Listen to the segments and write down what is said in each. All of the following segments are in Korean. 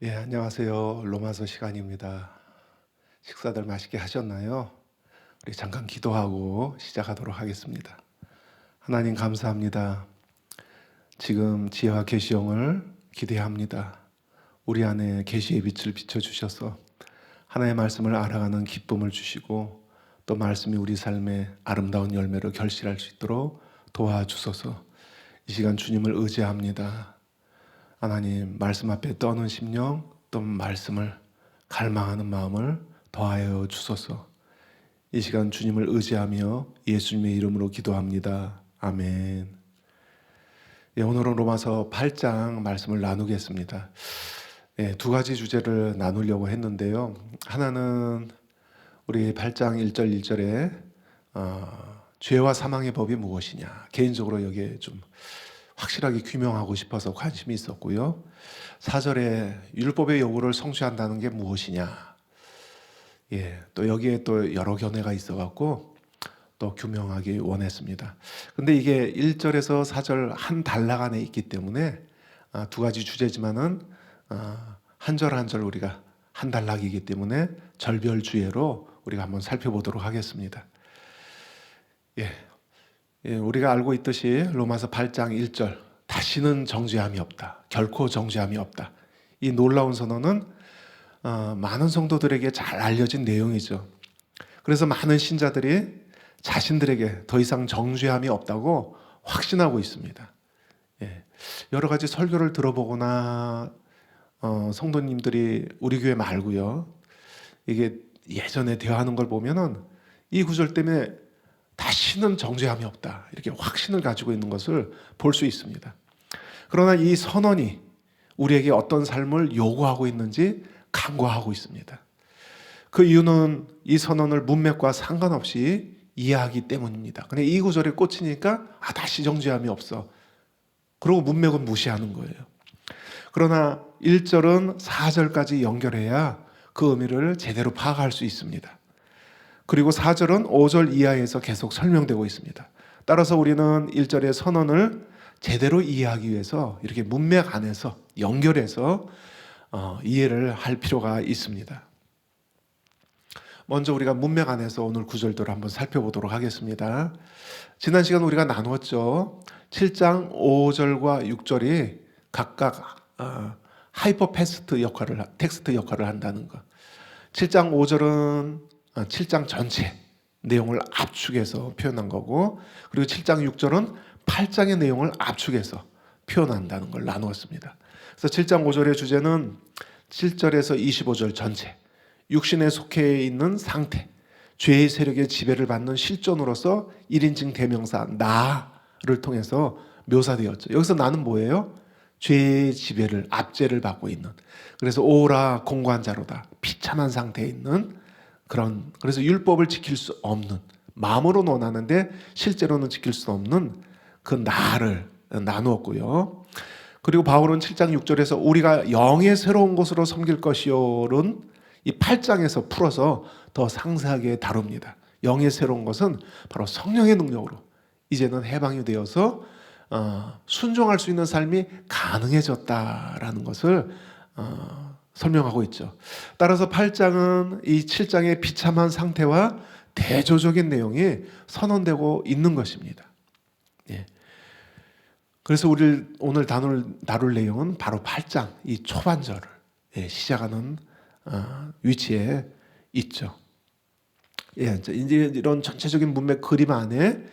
예, 안녕하세요. 로마서 시간입니다. 식사들 맛있게 하셨나요? 우리 잠깐 기도하고 시작하도록 하겠습니다. 하나님 감사합니다. 지금 지혜와 계시형을 기대합니다. 우리 안에 계시의 빛을 비춰주셔서 하나님의 말씀을 알아가는 기쁨을 주시고 또 말씀이 우리 삶의 아름다운 열매로 결실할 수 있도록 도와주소서. 이 시간 주님을 의지합니다. 하나님 말씀 앞에 떠는 심령 또 말씀을 갈망하는 마음을 더하여 주소서. 이 시간 주님을 의지하며 예수님의 이름으로 기도합니다. 아멘. 예, 오늘은 로마서 8장 말씀을 나누겠습니다. 예, 두 가지 주제를 나누려고 했는데요. 하나는 우리 8장 1절 2절에 죄와 사망의 법이 무엇이냐, 개인적으로 여기에 좀 확실하게 규명하고 싶어서 관심이 있었고요. 4절에 율법의 요구를 성취한다는 게 무엇이냐, 예, 또 여기에 또 여러 견해가 있어갖고 또 규명하기 원했습니다. 근데 이게 1절에서 4절 한 단락 안에 있기 때문에 두 가지 주제지만은 한 절 한 절 우리가 한 단락이기 때문에 절별 주예로 우리가 한번 살펴보도록 하겠습니다. 예, 우리가 알고 있듯이 로마서 8장 1절 다시는 정죄함이 없다, 결코 정죄함이 없다, 이 놀라운 선언은 많은 성도들에게 잘 알려진 내용이죠. 그래서 많은 신자들이 자신들에게 더 이상 정죄함이 없다고 확신하고 있습니다. 예, 여러 가지 설교를 들어보거나 성도님들이 우리 교회 말고요, 이게 예전에 대화하는 걸 보면은 이 구절 때문에 다시는 정죄함이 없다, 이렇게 확신을 가지고 있는 것을 볼 수 있습니다. 그러나 이 선언이 우리에게 어떤 삶을 요구하고 있는지 간과하고 있습니다. 그 이유는 이 선언을 문맥과 상관없이 이해하기 때문입니다. 근데 이 구절에 꽂히니까 다시 정죄함이 없어, 그리고 문맥은 무시하는 거예요. 그러나 1절은 4절까지 연결해야 그 의미를 제대로 파악할 수 있습니다. 그리고 4절은 5절 이하에서 계속 설명되고 있습니다. 따라서 우리는 1절의 선언을 제대로 이해하기 위해서 이렇게 문맥 안에서 연결해서 이해를 할 필요가 있습니다. 먼저 우리가 문맥 안에서 오늘 구절들을 한번 살펴보도록 하겠습니다. 지난 시간 우리가 나누었죠. 7장 5절과 6절이 각각 하이퍼 텍스트 역할을 한다는 것. 7장 5절은 7장 전체 내용을 압축해서 표현한 거고, 그리고 7장 6절은 8장의 내용을 압축해서 표현한다는 걸 나누었습니다. 그래서 7장 5절의 주제는 7절에서 25절 전체, 육신에 속해 있는 상태, 죄의 세력의 지배를 받는 실존으로서 1인칭 대명사 나를 통해서 묘사되었죠. 여기서 나는 뭐예요? 죄의 지배를, 압제를 받고 있는, 그래서 오라 공고한 자로다, 비참한 상태에 있는 그래서 율법을 지킬 수 없는, 마음으로는 원하는데 실제로는 지킬 수 없는 그 나를 나누었고요. 그리고 바울은 7장 6절에서 우리가 영의 새로운 것으로 섬길 것이요는 이 8장에서 풀어서 더 상세하게 다룹니다. 영의 새로운 것은 바로 성령의 능력으로 이제는 해방이 되어서 순종할 수 있는 삶이 가능해졌다라는 것을 설명하고 있죠. 따라서 8장은 이 7장의 비참한 상태와 대조적인 내용이 선언되고 있는 것입니다. 예. 그래서 우리 오늘 다룰 내용은 바로 8장 이 초반절을 시작하는 위치에 있죠. 예, 이제 이런 전체적인 문맥 그림 안에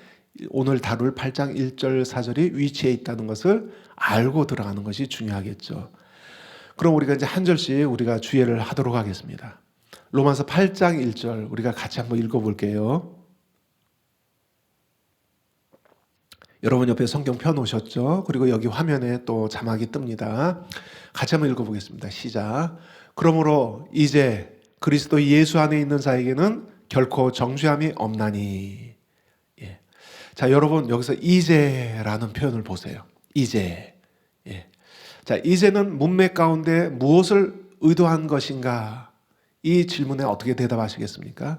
오늘 다룰 8장 1절 4절이 위치해 있다는 것을 알고 들어가는 것이 중요하겠죠. 그럼 우리가 이제 한 절씩 우리가 주의를 하도록 하겠습니다. 로마서 8장 1절 우리가 같이 한번 읽어볼게요. 여러분 옆에 성경 펴놓으셨죠? 그리고 여기 화면에 또 자막이 뜹니다. 같이 한번 읽어보겠습니다. 시작. 그러므로 이제 그리스도 예수 안에 있는 자에게는 결코 정죄함이 없나니. 예. 자, 여러분 여기서 이제라는 표현을 보세요. 이제. 예. 자, 이제는 문맥 가운데 무엇을 의도한 것인가? 이 질문에 어떻게 대답하시겠습니까?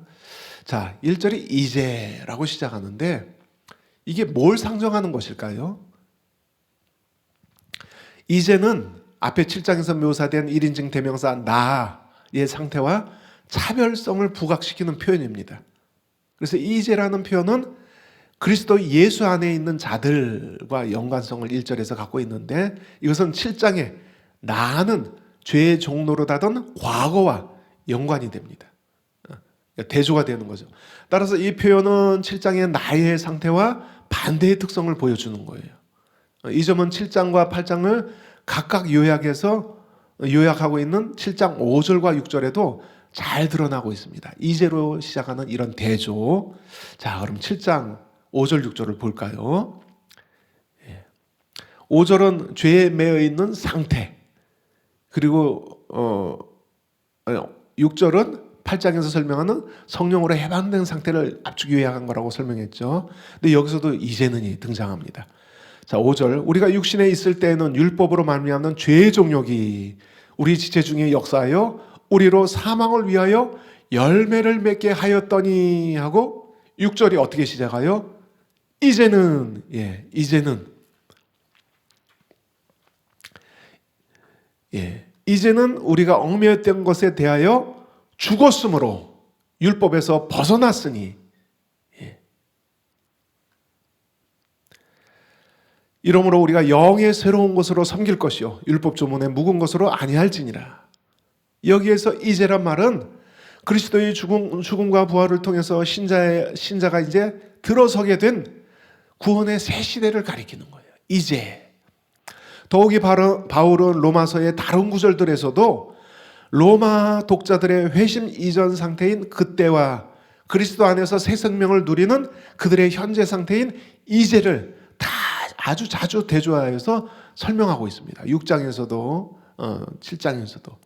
자, 1절이 이제라고 시작하는데 이게 뭘 상정하는 것일까요? 이제는 앞에 7장에서 묘사된 1인칭 대명사 나의 상태와 차별성을 부각시키는 표현입니다. 그래서 이제라는 표현은 그리스도 예수 안에 있는 자들과 연관성을 1절에서 갖고 있는데, 이것은 7장에 나는 죄의 종로로 닫은 과거와 연관이 됩니다. 대조가 되는 거죠. 따라서 이 표현은 7장의 나의 상태와 반대의 특성을 보여주는 거예요. 이 점은 7장과 8장을 각각 요약하고 있는 7장 5절과 6절에도 잘 드러나고 있습니다. 이제로 시작하는 이런 대조. 자, 그럼 7장 5절 6절을 볼까요? 5절은 죄에 매여 있는 상태, 그리고 6절은 8장에서 설명하는 성령으로 해방된 상태를 압축 요약한 거라고 설명했죠. 근데 여기서도 이제는이 등장합니다. 자, 5절, 우리가 육신에 있을 때에는 율법으로 말미암는 죄의 종욕이 우리 지체 중에 역사하여 우리로 사망을 위하여 열매를 맺게 하였더니 하고, 6절이 어떻게 시작하여? 이제는, 이제는 우리가 얽매였던 것에 대하여 죽었으므로 율법에서 벗어났으니, 이러므로 우리가 영의 새로운 것으로 섬길 것이요 율법 조문의 묵은 것으로 아니할지니라. 여기에서 이제란 말은 그리스도의 죽음과 부활을 통해서 신자가 이제 들어서게 된 구원의 새 시대를 가리키는 거예요. 이제. 더욱이 바울은 로마서의 다른 구절들에서도 로마 독자들의 회심 이전 상태인 그때와 그리스도 안에서 새 생명을 누리는 그들의 현재 상태인 이제를 다 아주 자주 대조하여서 설명하고 있습니다. 6장에서도 7장에서도.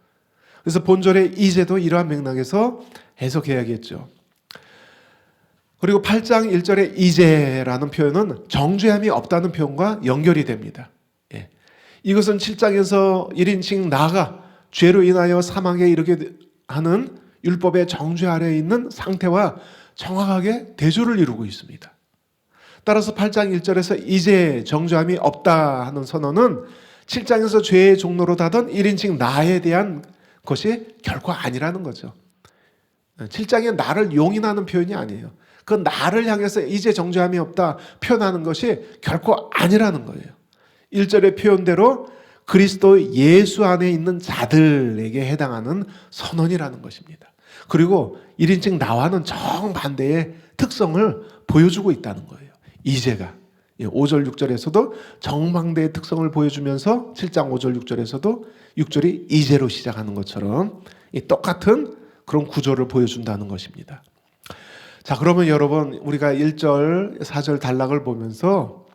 그래서 본절의 이제도 이러한 맥락에서 해석해야겠죠. 그리고 8장 1절의 이제라는 표현은 정죄함이 없다는 표현과 연결이 됩니다. 이것은 7장에서 1인칭 나가 죄로 인하여 사망에 이르게 하는 율법의 정죄 아래에 있는 상태와 정확하게 대조를 이루고 있습니다. 따라서 8장 1절에서 이제 정죄함이 없다 하는 선언은 7장에서 죄의 종로로 닫은 1인칭 나에 대한 것이 결코 아니라는 거죠. 7장에 나를 용인하는 표현이 아니에요. 그 나를 향해서 이제 정죄함이 없다 표현하는 것이 결코 아니라는 거예요. 1절의 표현대로 그리스도 예수 안에 있는 자들에게 해당하는 선언이라는 것입니다. 그리고 1인칭 나와는 정반대의 특성을 보여주고 있다는 거예요. 이제가 5절 6절에서도 정반대의 특성을 보여주면서 7장 5절 6절에서도 6절이 이제로 시작하는 것처럼 똑같은 그런 구조를 보여준다는 것입니다. 자, 그러면 여러분, 우리가 1절 4절 단락을 보면서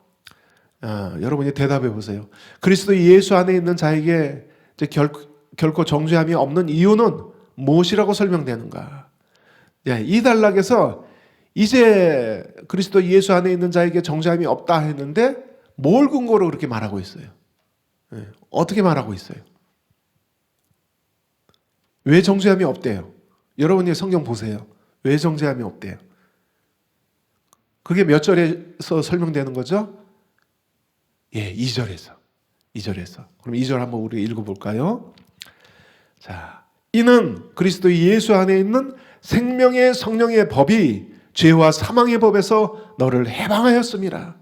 여러분이 대답해 보세요. 그리스도 예수 안에 있는 자에게 결코 정죄함이 없는 이유는 무엇이라고 설명되는가? 이 단락에서 이제 그리스도 예수 안에 있는 자에게 정죄함이 없다 했는데 뭘 근거로 그렇게 말하고 있어요? 어떻게 말하고 있어요? 왜 정죄함이 없대요? 여러분이 성경 보세요. 왜 정죄함이 없대요? 그게 몇 절에서 설명되는 거죠? 2절에서. 그럼 2절 한번 우리 읽어볼까요? 자, 이는 그리스도 예수 안에 있는 생명의 성령의 법이 죄와 사망의 법에서 너를 해방하였음이라.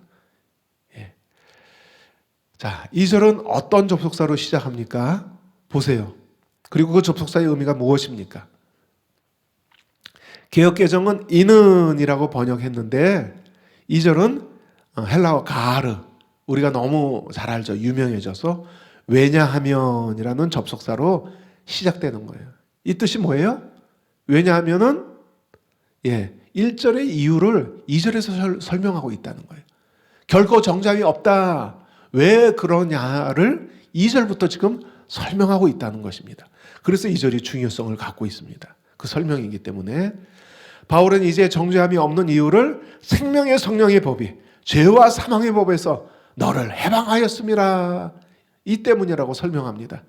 자, 2절은 어떤 접속사로 시작합니까? 보세요. 그리고 그 접속사의 의미가 무엇입니까? 개역개정은 이는이라고 번역했는데 2절은 헬라어 가르, 우리가 너무 잘 알죠. 유명해져서 왜냐하면이라는 접속사로 시작되는 거예요. 이 뜻이 뭐예요? 왜냐하면은 1절의 이유를 2절에서 설명하고 있다는 거예요. 결코 정죄함이 없다. 왜 그러냐를 2절부터 지금 설명하고 있다는 것입니다. 그래서 2절이 중요성을 갖고 있습니다. 그 설명이기 때문에 바울은 이제 정죄함이 없는 이유를 생명의 성령의 법이 죄와 사망의 법에서 너를 해방하였음이라, 이 때문이라고 설명합니다.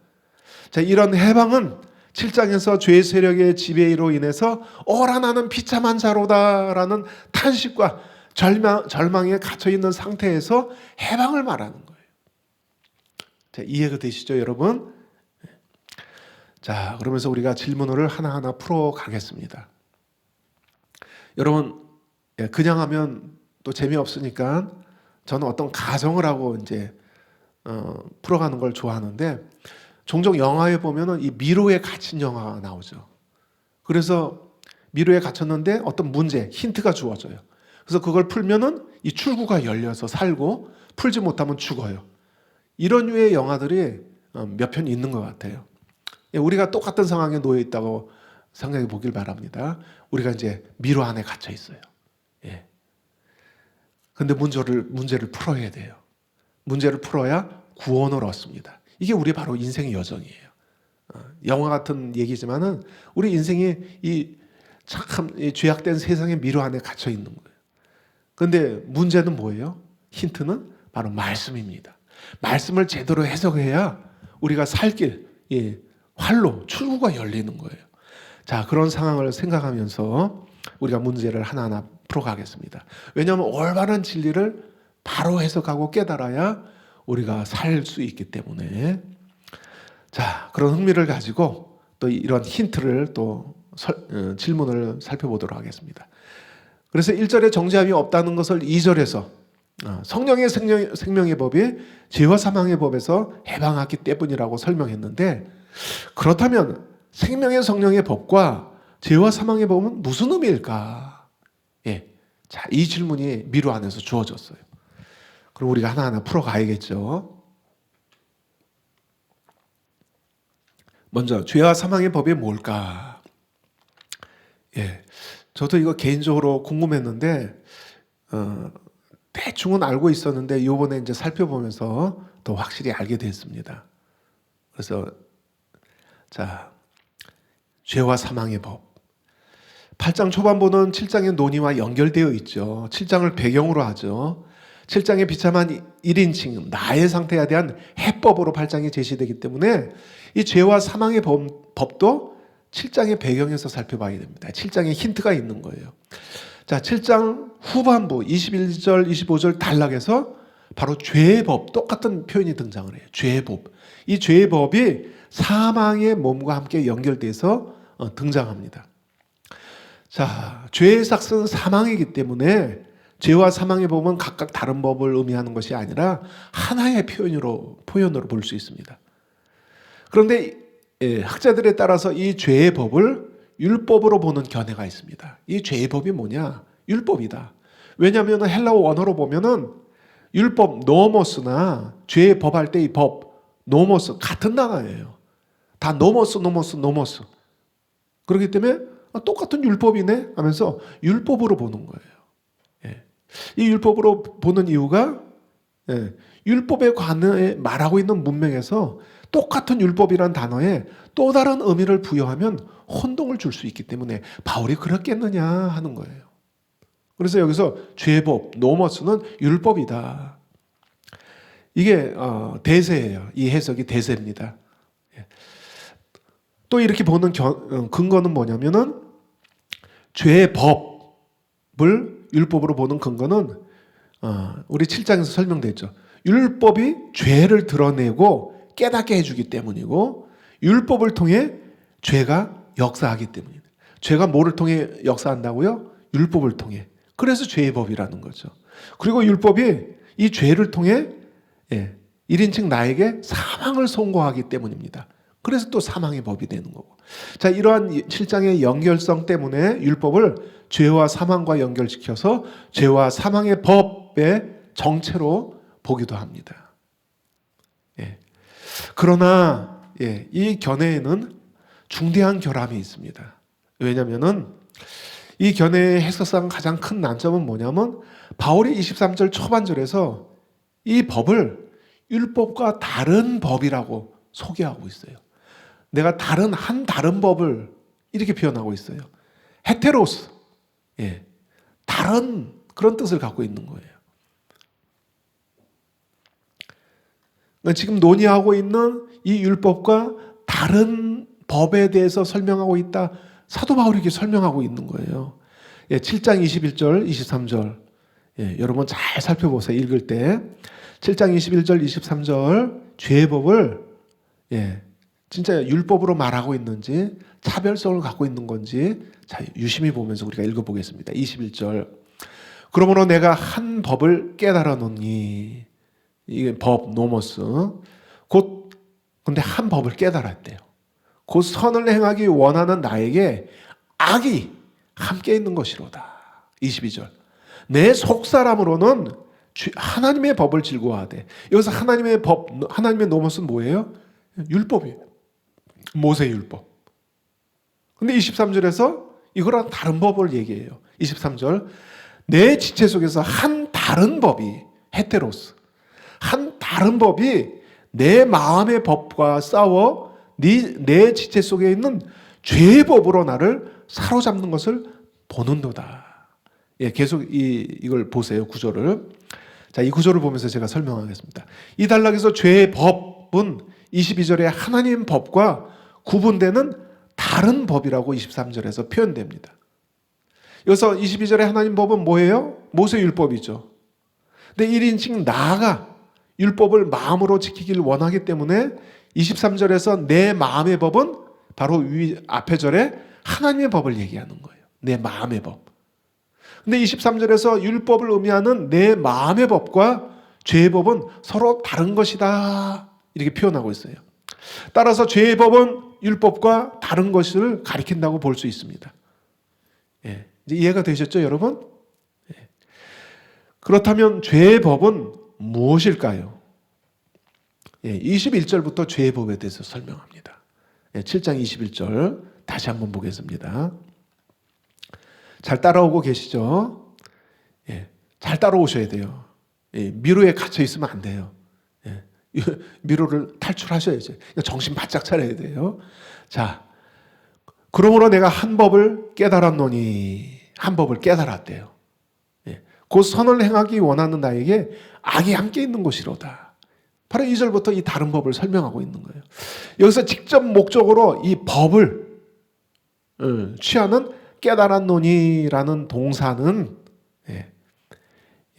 자, 이런 해방은 7장에서 죄의 세력의 지배로 인해서 오라 나는 비참한 자로다라는 탄식과 절망에 갇혀있는 상태에서 해방을 말하는 거예요. 자, 이해가 되시죠, 여러분? 자, 그러면서 우리가 질문을 하나하나 풀어 가겠습니다. 여러분, 그냥 하면 또 재미없으니까 저는 어떤 가정을 하고 이제 풀어가는 걸 좋아하는데, 종종 영화에 보면은 이 미로에 갇힌 영화가 나오죠. 그래서 미로에 갇혔는데 어떤 문제, 힌트가 주어져요. 그래서 그걸 풀면은 이 출구가 열려서 살고, 풀지 못하면 죽어요. 이런 류의 영화들이 몇 편 있는 것 같아요. 우리가 똑같은 상황에 놓여 있다고 생각해 보길 바랍니다. 우리가 이제 미로 안에 갇혀 있어요. 예. 근데 문제를 풀어야 돼요. 문제를 풀어야 구원을 얻습니다. 이게 우리 바로 인생의 여정이에요. 영화 같은 얘기지만은 우리 인생이 이 죄악된 세상의 미로 안에 갇혀 있는 거예요. 근데 문제는 뭐예요? 힌트는 바로 말씀입니다. 말씀을 제대로 해석해야 우리가 살 길, 활로 출구가 열리는 거예요. 자, 그런 상황을 생각하면서 우리가 문제를 하나하나 풀어가겠습니다. 왜냐하면 올바른 진리를 바로 해석하고 깨달아야 우리가 살 수 있기 때문에. 자, 그런 흥미를 가지고 또 이런 힌트를 또 질문을 살펴보도록 하겠습니다. 그래서 1절에 정죄함이 없다는 것을 2절에서 성령의 생명의 법이 죄와 사망의 법에서 해방하기 때문이라고 설명했는데, 그렇다면 생명의 성령의 법과 죄와 사망의 법은 무슨 의미일까? 자, 이 질문이 미로 안에서 주어졌어요. 그럼 우리가 하나하나 풀어가야겠죠. 먼저 죄와 사망의 법이 뭘까? 저도 이거 개인적으로 궁금했는데 대충은 알고 있었는데 이번에 이제 살펴보면서 더 확실히 알게 됐습니다. 그래서 자, 죄와 사망의 법. 8장 초반부는 7장의 논의와 연결되어 있죠. 7장을 배경으로 하죠. 7장의 비참한 1인칭, 나의 상태에 대한 해법으로 8장이 제시되기 때문에 이 죄와 사망의 법도 7장의 배경에서 살펴봐야 됩니다. 7장에 힌트가 있는 거예요. 자, 7장 후반부 21절, 25절 단락에서 바로 죄의 법, 똑같은 표현이 등장을 해요. 죄의 법. 이 죄의 법이 사망의 몸과 함께 연결돼서 등장합니다. 자, 죄의 삭은 사망이기 때문에 죄와 사망의 법은 각각 다른 법을 의미하는 것이 아니라 하나의 표현으로 볼 수 있습니다. 그런데 학자들에 따라서 이 죄의 법을 율법으로 보는 견해가 있습니다. 이 죄의 법이 뭐냐? 율법이다. 왜냐하면 헬라어 원어로 보면은 율법 노모스나 죄의 법 할 때 이 법 노모스 같은 단어예요. 다 노모스. 그렇기 때문에 똑같은 율법이네 하면서 율법으로 보는 거예요. 이 율법으로 보는 이유가 율법에 관해 말하고 있는 문맥에서 똑같은 율법이란 단어에 또 다른 의미를 부여하면 혼동을 줄 수 있기 때문에 바울이 그랬겠느냐 하는 거예요. 그래서 여기서 죄법, 노머스는 율법이다. 이게 대세예요. 이 해석이 대세입니다. 또 이렇게 보는 근거는 뭐냐면은 죄의 법을 율법으로 보는 근거는 우리 7장에서 설명됐죠. 율법이 죄를 드러내고 깨닫게 해주기 때문이고, 율법을 통해 죄가 역사하기 때문입니다. 죄가 뭐를 통해 역사한다고요? 율법을 통해. 그래서 죄의 법이라는 거죠. 그리고 율법이 이 죄를 통해 1인칭 나에게 사망을 선고하기 때문입니다. 그래서 또 사망의 법이 되는 거고. 자, 이러한 7장의 연결성 때문에 율법을 죄와 사망과 연결시켜서 죄와 사망의 법의 정체로 보기도 합니다. 그러나 이 견해에는 중대한 결함이 있습니다. 왜냐하면 이 견해의 해석상 가장 큰 난점은 뭐냐면 바울이 23절 초반절에서 이 법을 율법과 다른 법이라고 소개하고 있어요. 내가 다른 법을 이렇게 표현하고 있어요. 헤테로스. 다른 그런 뜻을 갖고 있는 거예요. 그러니까 지금 논의하고 있는 이 율법과 다른 법에 대해서 설명하고 있다. 사도 바울이 이렇게 설명하고 있는 거예요. 7장 21절, 23절. 여러분 잘 살펴보세요. 읽을 때. 7장 21절, 23절 죄의 법을 진짜 율법으로 말하고 있는지 차별성을 갖고 있는 건지 자, 유심히 보면서 우리가 읽어보겠습니다. 21절. 그러므로 내가 한 법을 깨달아 놓니. 이게 법, 노모스. 곧 근데 한 법을 깨달았대요. 곧 선을 행하기 원하는 나에게 악이 함께 있는 것이로다. 22절. 내 속사람으로는 하나님의 법을 즐거워하되. 여기서 하나님의 법, 하나님의 노모스는 뭐예요? 율법이에요. 모세 율법. 근데 23절에서 이거랑 다른 법을 얘기해요. 23절. 내 지체 속에서 한 다른 법이 헤테로스. 한 다른 법이 내 마음의 법과 싸워 내 지체 속에 있는 죄의 법으로 나를 사로잡는 것을 보는도다. 계속 이걸 보세요. 구절을. 자, 이 구절을 보면서 제가 설명하겠습니다. 이 단락에서 죄의 법은 22절에 하나님 법과 구분되는 다른 법이라고 23절에서 표현됩니다. 여기서 22절에 하나님 법은 뭐예요? 모세 율법이죠. 근데 1인칭 나가 율법을 마음으로 지키길 원하기 때문에 23절에서 내 마음의 법은 바로 앞에 절에 하나님의 법을 얘기하는 거예요. 내 마음의 법. 근데 23절에서 율법을 의미하는 내 마음의 법과 죄의 법은 서로 다른 것이다. 이렇게 표현하고 있어요. 따라서 죄의 법은 율법과 다른 것을 가리킨다고 볼 수 있습니다. 이제 이해가 되셨죠, 여러분? 그렇다면 죄의 법은 무엇일까요? 21절부터 죄의 법에 대해서 설명합니다. 7장 21절 다시 한번 보겠습니다. 잘 따라오고 계시죠? 잘 따라오셔야 돼요. 미로에 갇혀 있으면 안 돼요. 미로를 탈출하셔야죠. 정신 바짝 차려야 돼요. 자, 그러므로 내가 한 법을 깨달았노니. 한 법을 깨달았대요. 곧 선을 행하기 원하는 나에게 악이 함께 있는 것이로다. 바로 2절부터 이 다른 법을 설명하고 있는 거예요. 여기서 직접 목적으로 이 법을 취하는 깨달았노니라는 동사는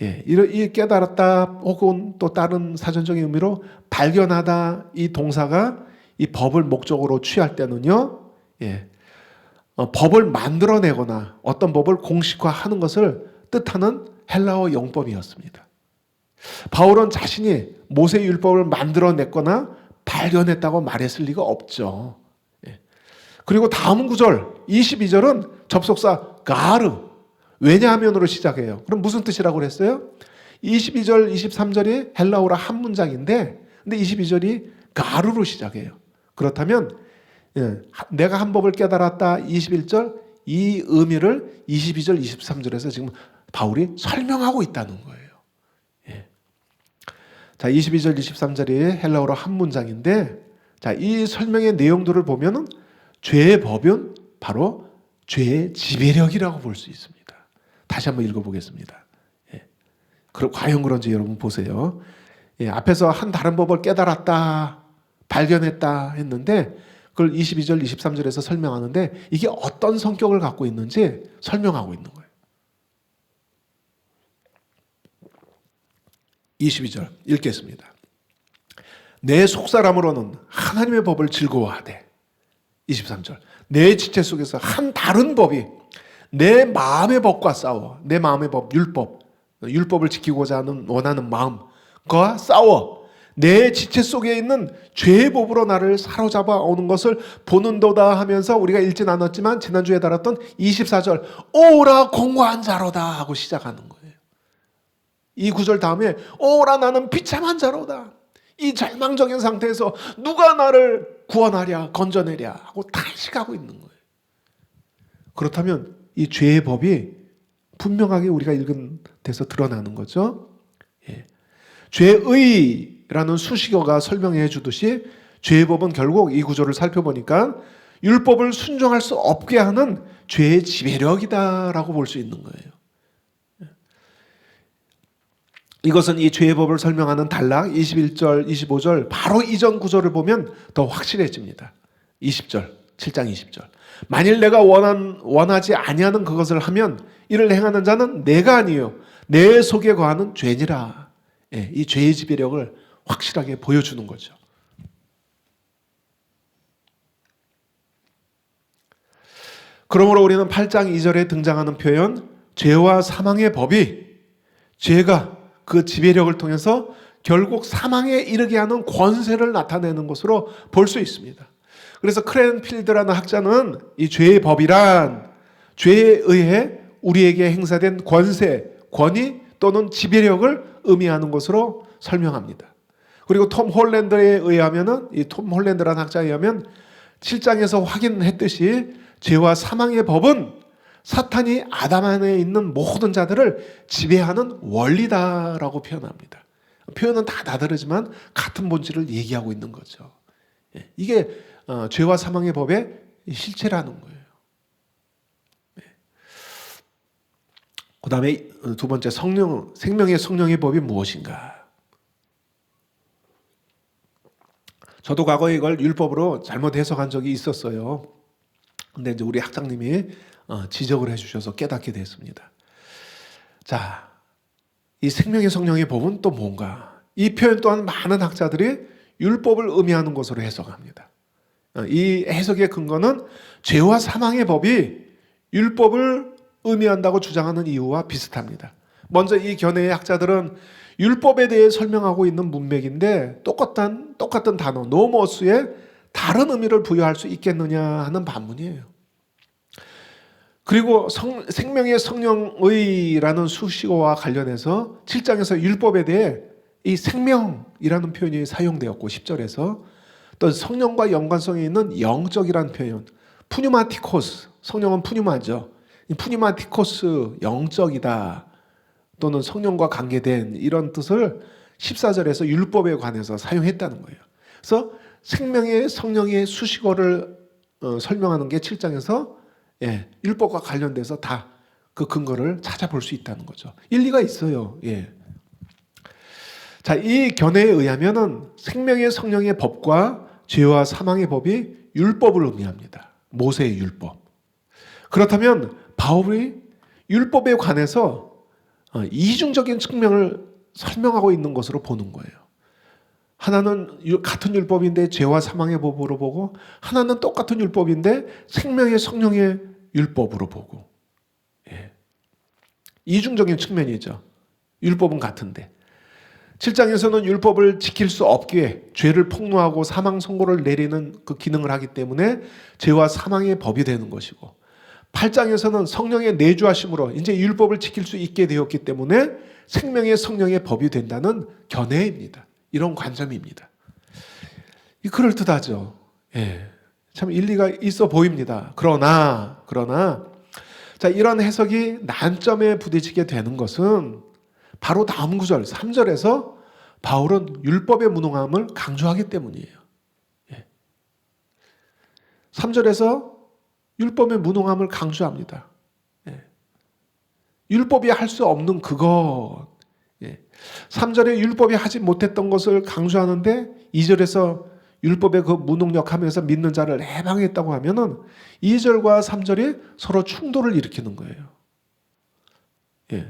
이 깨달았다 혹은 또 다른 사전적인 의미로 발견하다 이 동사가 이 법을 목적으로 취할 때는요, 법을 만들어내거나 어떤 법을 공식화하는 것을 뜻하는 헬라어 용법이었습니다. 바울은 자신이 모세 율법을 만들어냈거나 발견했다고 말했을 리가 없죠. 그리고 다음 구절 22절은 접속사 가르 왜냐하면으로 시작해요. 그럼 무슨 뜻이라고 그랬어요? 22절 23절이 헬라어라 한 문장인데 근데 22절이 가르로 시작해요. 그렇다면 내가 한 법을 깨달았다 21절 이 의미를 22절 23절에서 지금 바울이 설명하고 있다는 거예요. 자, 22절 23절이 헬라어로 한 문장인데 자, 이 설명의 내용들을 보면은 죄의 법은 바로 죄의 지배력이라고 볼 수 있습니다. 다시 한번 읽어보겠습니다. 과연 그런지 여러분 보세요. 앞에서 한 다른 법을 깨달았다, 발견했다 했는데 그걸 22절, 23절에서 설명하는데 이게 어떤 성격을 갖고 있는지 설명하고 있는 거예요. 22절 읽겠습니다. 내 속사람으로는 하나님의 법을 즐거워하되 23절 내 지체 속에서 한 다른 법이 내 마음의 법과 싸워 내 마음의 법, 율법을 지키고자 하는 원하는 마음과 싸워 내 지체 속에 있는 죄의 법으로 나를 사로잡아 오는 것을 보는도다 하면서 우리가 읽진 않았지만 지난주에 다뤘던 24절 오라 공고한 자로다 하고 시작하는 거예요. 이 구절 다음에 오라 나는 비참한 자로다. 이 절망적인 상태에서 누가 나를 구원하랴 건져내랴 하고 탄식하고 있는 거예요. 그렇다면 이 죄의 법이 분명하게 우리가 읽은 데서 드러나는 거죠. 죄의라는 수식어가 설명해 주듯이 죄의 법은 결국 이 구절을 살펴보니까 율법을 순종할 수 없게 하는 죄의 지배력이다라고 볼 수 있는 거예요. 이것은 이 죄의 법을 설명하는 단락 21절, 25절 바로 이전 구절을 보면 더 확실해집니다. 20절, 7장 20절. 만일 내가 원하지 아니하는 그것을 하면 이를 행하는 자는 내가 아니요 내 속에 거하는 죄니라. 이 죄의 지배력을 확실하게 보여주는 거죠. 그러므로 우리는 8장 2절에 등장하는 표현 죄와 사망의 법이 죄가 그 지배력을 통해서 결국 사망에 이르게 하는 권세를 나타내는 것으로 볼 수 있습니다. 그래서 크랜필드라는 학자는 이 죄의 법이란 죄에 의해 우리에게 행사된 권세, 권위 또는 지배력을 의미하는 것으로 설명합니다. 그리고 톰 홀랜드에 의하면은 이 톰 홀랜드라는 학자에 의하면 7장에서 확인했듯이 죄와 사망의 법은 사탄이 아담 안에 있는 모든 자들을 지배하는 원리다라고 표현합니다. 표현은 다 다르지만 같은 본질을 얘기하고 있는 거죠. 이게 죄와 사망의 법의 실체라는 거예요. 그 다음에 두 번째 생명의 성령의 법이 무엇인가? 저도 과거에 이걸 율법으로 잘못 해석한 적이 있었어요. 근데 이제 우리 학장님이 지적을 해주셔서 깨닫게 됐습니다. 자, 이 생명의 성령의 법은 또 뭔가? 이 표현 또한 많은 학자들이 율법을 의미하는 것으로 해석합니다. 이 해석의 근거는 죄와 사망의 법이 율법을 의미한다고 주장하는 이유와 비슷합니다. 먼저 이 견해의 학자들은 율법에 대해 설명하고 있는 문맥인데 똑같은 단어 노모스에 다른 의미를 부여할 수 있겠느냐 하는 반문이에요. 그리고 생명의 성령의라는 수식어와 관련해서 7장에서 율법에 대해 이 생명이라는 표현이 사용되었고 10절에서 또 성령과 연관성이 있는 영적이라는 표현 푸뉴마티코스, 성령은 푸뉴마죠. 푸뉴마티코스 영적이다 또는 성령과 관계된 이런 뜻을 14절에서 율법에 관해서 사용했다는 거예요. 그래서 생명의 성령의 수식어를 설명하는 게 7장에서 율법과 관련돼서 다 그 근거를 찾아볼 수 있다는 거죠. 일리가 있어요. 자, 이 견해에 의하면은 생명의 성령의 법과 죄와 사망의 법이 율법을 의미합니다. 모세의 율법. 그렇다면 바울이 율법에 관해서 이중적인 측면을 설명하고 있는 것으로 보는 거예요. 하나는 같은 율법인데 죄와 사망의 법으로 보고 하나는 똑같은 율법인데 생명의 성령의 율법으로 보고 이중적인 측면이죠. 율법은 같은데 7장에서는 율법을 지킬 수 없기에 죄를 폭로하고 사망 선고를 내리는 그 기능을 하기 때문에 죄와 사망의 법이 되는 것이고 8장에서는 성령의 내주하심으로 이제 율법을 지킬 수 있게 되었기 때문에 생명의 성령의 법이 된다는 견해입니다. 이런 관점입니다. 그럴듯하죠. 참 일리가 있어 보입니다. 그러나 자, 이런 해석이 난점에 부딪히게 되는 것은 바로 다음 구절 3절에서 바울은 율법의 무능함을 강조하기 때문이에요. 3절에서 율법의 무능함을 강조합니다. 율법이 할 수 없는 그것. 3절에 율법이 하지 못했던 것을 강조하는데 2절에서 율법의 그 무능력하면서 믿는 자를 해방했다고 하면은 2절과 3절이 서로 충돌을 일으키는 거예요.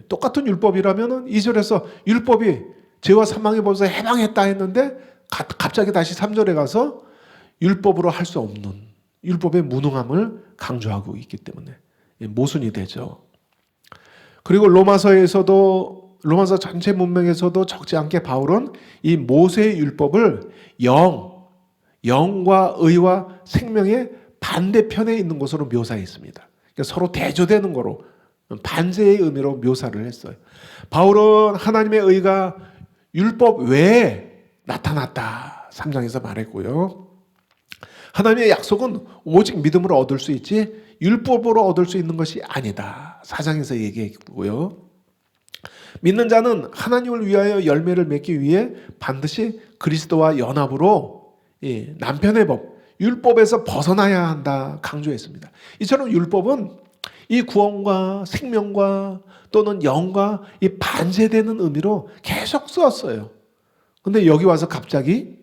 똑같은 율법이라면은 2절에서 율법이 죄와 사망의 법에서 해방했다 했는데 갑자기 다시 3절에 가서 율법으로 할 수 없는 율법의 무능함을 강조하고 있기 때문에 모순이 되죠. 그리고 로마서 전체 문맥에서도 적지 않게 바울은 이 모세의 율법을 영과 의와 생명의 반대편에 있는 것으로 묘사했습니다. 그러니까 서로 대조되는 거로 반대의 의미로 묘사를 했어요. 바울은 하나님의 의가 율법 외에 나타났다 3장에서 말했고요. 하나님의 약속은 오직 믿음으로 얻을 수 있지 율법으로 얻을 수 있는 것이 아니다 4장에서 얘기했고요. 믿는 자는 하나님을 위하여 열매를 맺기 위해 반드시 그리스도와 연합으로 남편의 법, 율법에서 벗어나야 한다 강조했습니다. 이처럼 율법은 이 구원과 생명과 또는 영과 이 반대되는 의미로 계속 쓰었어요. 근데 여기 와서 갑자기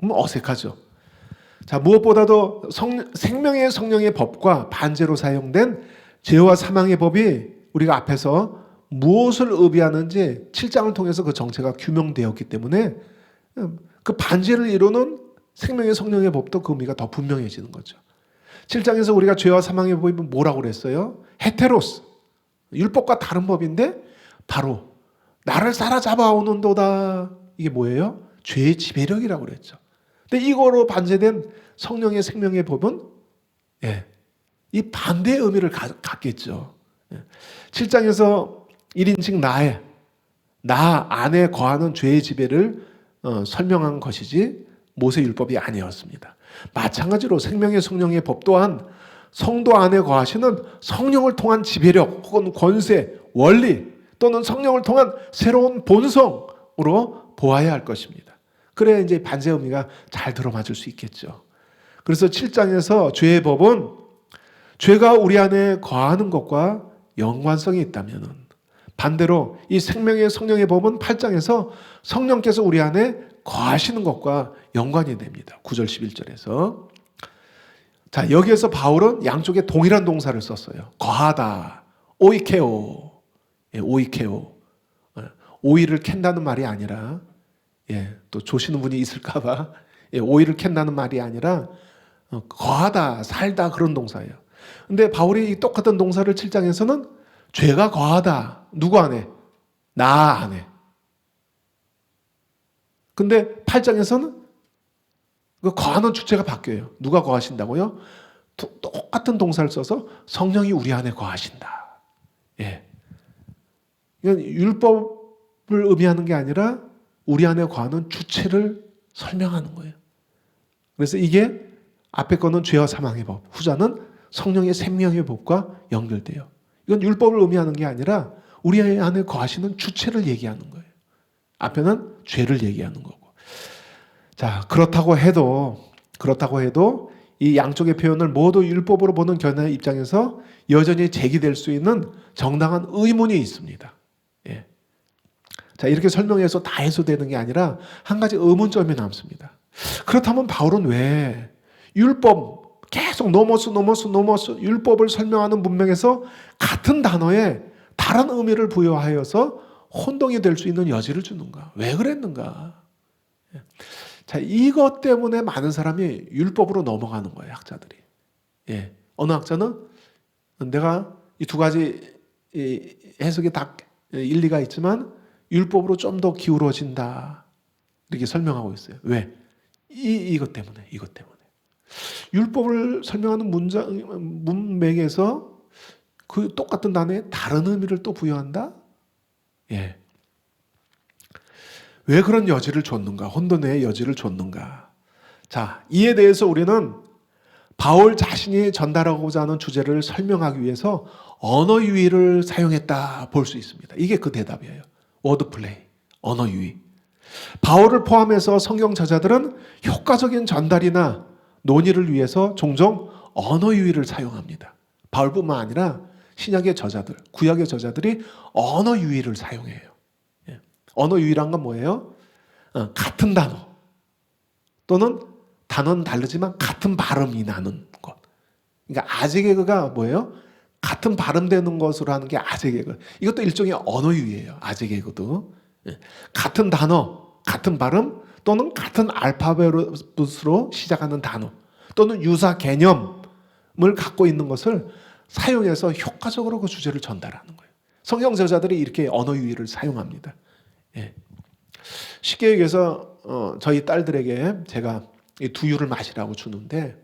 어색하죠. 자, 무엇보다도 생명의 성령의 법과 반대로 사용된 죄와 사망의 법이 우리가 앞에서 무엇을 의미하는지 7장을 통해서 그 정체가 규명되었기 때문에 그 반지를 이루는 생명의 성령의 법도 그 의미가 더 분명해지는 거죠. 7장에서 우리가 죄와 사망의 법이 뭐라고 그랬어요? 헤테로스, 율법과 다른 법인데 바로 나를 사로잡아오는도다. 이게 뭐예요? 죄의 지배력이라고 그랬죠. 근데 이거로 반제된 성령의 생명의 법은 이 반대의 의미를 갖겠죠. 7장에서 1인칭 나 안에 거하는 죄의 지배를 설명한 것이지 모세율법이 아니었습니다. 마찬가지로 생명의 성령의 법 또한 성도 안에 거하시는 성령을 통한 지배력 혹은 권세, 원리 또는 성령을 통한 새로운 본성으로 보아야 할 것입니다. 그래야 이제 반제 의미가 잘 들어맞을 수 있겠죠. 그래서 7장에서 죄의 법은 죄가 우리 안에 거하는 것과 연관성이 있다면 반대로 이 생명의 성령의 법은 8장에서 성령께서 우리 안에 거하시는 것과 연관이 됩니다. 9절 11절에서. 자, 여기에서 바울은 양쪽에 동일한 동사를 썼어요. 거하다, 오이케오. 오이케오. 오이를 캔다는 말이 아니라 또 조시는 분이 있을까봐 오이를 캔다는 말이 아니라 거하다, 살다 그런 동사예요. 근데 바울이 똑같은 동사를 7장에서는 죄가 거하다. 누구 안에? 나 안에. 근데 8장에서는 그 거하는 주체가 바뀌어요. 누가 거하신다고요? 똑같은 동사를 써서 성령이 우리 안에 거하신다. 이건 율법을 의미하는 게 아니라 우리 안에 거하는 주체를 설명하는 거예요. 그래서 이게 앞에 거는 죄와 사망의 법, 후자는 성령의 생명의 법과 연결돼요. 이건 율법을 의미하는 게 아니라 우리 안에 거하시는 주체를 얘기하는 거예요. 앞에는 죄를 얘기하는 거고. 자, 그렇다고 해도 이 양쪽의 표현을 모두 율법으로 보는 견해의 입장에서 여전히 제기될 수 있는 정당한 의문이 있습니다. 자, 이렇게 설명해서 다 해소되는 게 아니라 한 가지 의문점이 남습니다. 그렇다면 바울은 왜 율법 계속 넘어서 율법을 설명하는 문맥에서 같은 단어에 다른 의미를 부여하여서 혼동이 될 수 있는 여지를 주는가? 왜 그랬는가? 자, 이것 때문에 많은 사람이 율법으로 넘어가는 거예요, 학자들이. 어느 학자는 내가 이 두 가지 해석이 다 일리가 있지만 율법으로 좀 더 기울어진다. 이렇게 설명하고 있어요. 왜? 이것 때문에. 율법을 설명하는 문맥에서 그 똑같은 단어에 다른 의미를 또 부여한다? 왜 그런 여지를 줬는가? 혼돈의 여지를 줬는가? 자, 이에 대해서 우리는 바울 자신이 전달하고자 하는 주제를 설명하기 위해서 언어 유희를 사용했다 볼 수 있습니다. 이게 그 대답이에요. 워드플레이, 언어 유희. 바울을 포함해서 성경 저자들은 효과적인 전달이나 논의를 위해서 종종 언어 유희를 사용합니다. 바울뿐만 아니라 신약의 저자들, 구약의 저자들이 언어 유희를 사용해요. 언어 유희란 건 뭐예요? 같은 단어 또는 단어는 다르지만 같은 발음이 나는 것. 그러니까 아재개그가 뭐예요? 같은 발음되는 것으로 하는 게 아재개그. 이것도 일종의 언어 유희예요. 아재개그도. 같은 단어, 같은 발음 또는 같은 알파벳으로 시작하는 단어 또는 유사 개념을 갖고 있는 것을 사용해서 효과적으로 그 주제를 전달하는 거예요. 성경 저자들이 이렇게 언어 유희를 사용합니다. 쉽게 얘기해서 저희 딸들에게 제가 이 두유를 마시라고 주는데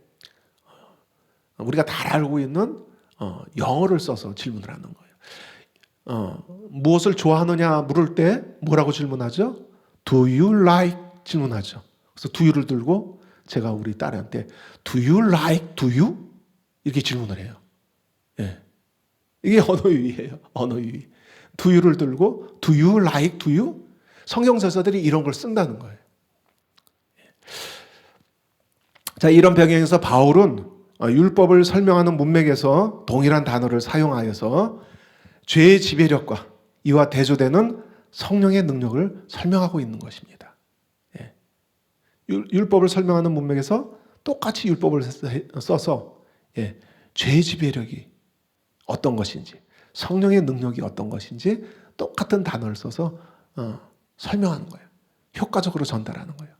우리가 다 알고 있는 영어를 써서 질문을 하는 거예요. 무엇을 좋아하느냐 물을 때 뭐라고 질문하죠? Do you like? 질문하죠. 그래서 두유를 들고 제가 우리 딸한테 Do you like 두유? 이렇게 질문을 해요. 이게 언어 유희예요. 언어 유희. 두유를 들고 Do you like 두유? 성경 저자들이 이런 걸 쓴다는 거예요. 자, 이런 배경에서 바울은 율법을 설명하는 문맥에서 동일한 단어를 사용하여서 죄의 지배력과 이와 대조되는 성령의 능력을 설명하고 있는 것입니다. 율법을 설명하는 문맥에서 똑같이 율법을 써서 죄의 지배력이 어떤 것인지, 성령의 능력이 어떤 것인지 똑같은 단어를 써서 설명하는 거예요. 효과적으로 전달하는 거예요.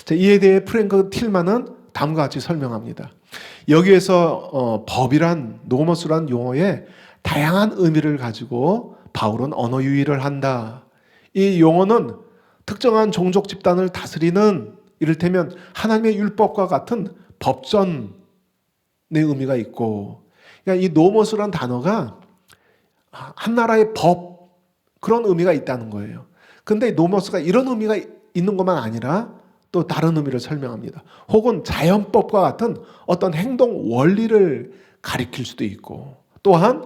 자, 이에 대해 프랭크 틸만은 다음과 같이 설명합니다. 여기에서 법이란 노모스란 용어에 다양한 의미를 가지고 바울은 언어 유희를 한다. 이 용어는 특정한 종족 집단을 다스리는 이를테면 하나님의 율법과 같은 법전의 의미가 있고, 그러니까 이 노모스란 단어가 한 나라의 법 그런 의미가 있다는 거예요. 근데 노모스가 이런 의미가 있는 것만 아니라 또 다른 의미를 설명합니다. 혹은 자연법과 같은 어떤 행동 원리를 가리킬 수도 있고, 또한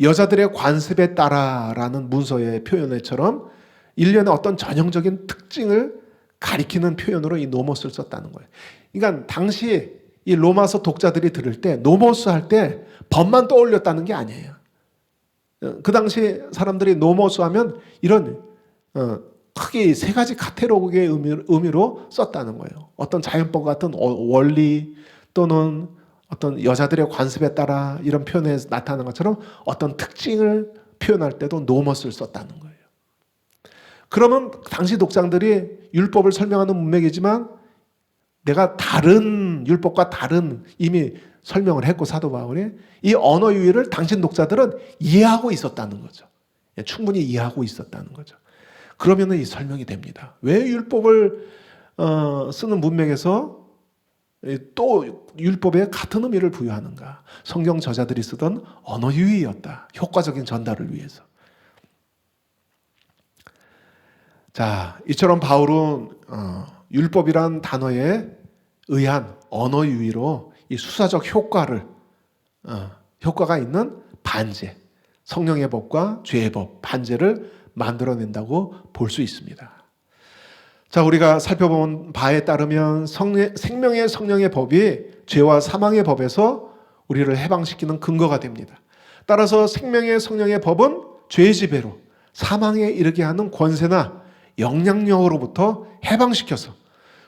여자들의 관습에 따라라는 문서의 표현처럼 일련의 어떤 전형적인 특징을 가리키는 표현으로 이 노모스를 썼다는 거예요. 그러니까 당시 이 로마서 독자들이 들을 때 노모스 할 때 법만 떠올렸다는 게 아니에요. 그 당시 사람들이 노모스 하면 이런 크게 세 가지 카테고리의 의미로 썼다는 거예요. 어떤 자연법 같은 원리 또는 어떤 여자들의 관습에 따라 이런 표현에 나타나는 것처럼 어떤 특징을 표현할 때도 노모스를 썼다는 거예요. 그러면 당시 독자들이 율법을 설명하는 문맥이지만 내가 다른 율법과 다른 이미 설명을 했고 사도 바울이 이 언어 유희를 당신 독자들은 이해하고 있었다는 거죠. 충분히 이해하고 있었다는 거죠. 그러면 이 설명이 됩니다. 왜 율법을 쓰는 문맥에서 또 율법에 같은 의미를 부여하는가? 성경 저자들이 쓰던 언어 유희였다. 효과적인 전달을 위해서. 자, 이처럼 바울은 율법이란 단어에 의한 언어 유희로 이 수사적 효과가 있는 반제, 성령의 법과 죄의 법, 반제를 만들어낸다고 볼 수 있습니다. 자, 우리가 살펴본 바에 따르면 생명의 성령의 법이 죄와 사망의 법에서 우리를 해방시키는 근거가 됩니다. 따라서 생명의 성령의 법은 죄의 지배로 사망에 이르게 하는 권세나 영향력으로부터 해방시켜서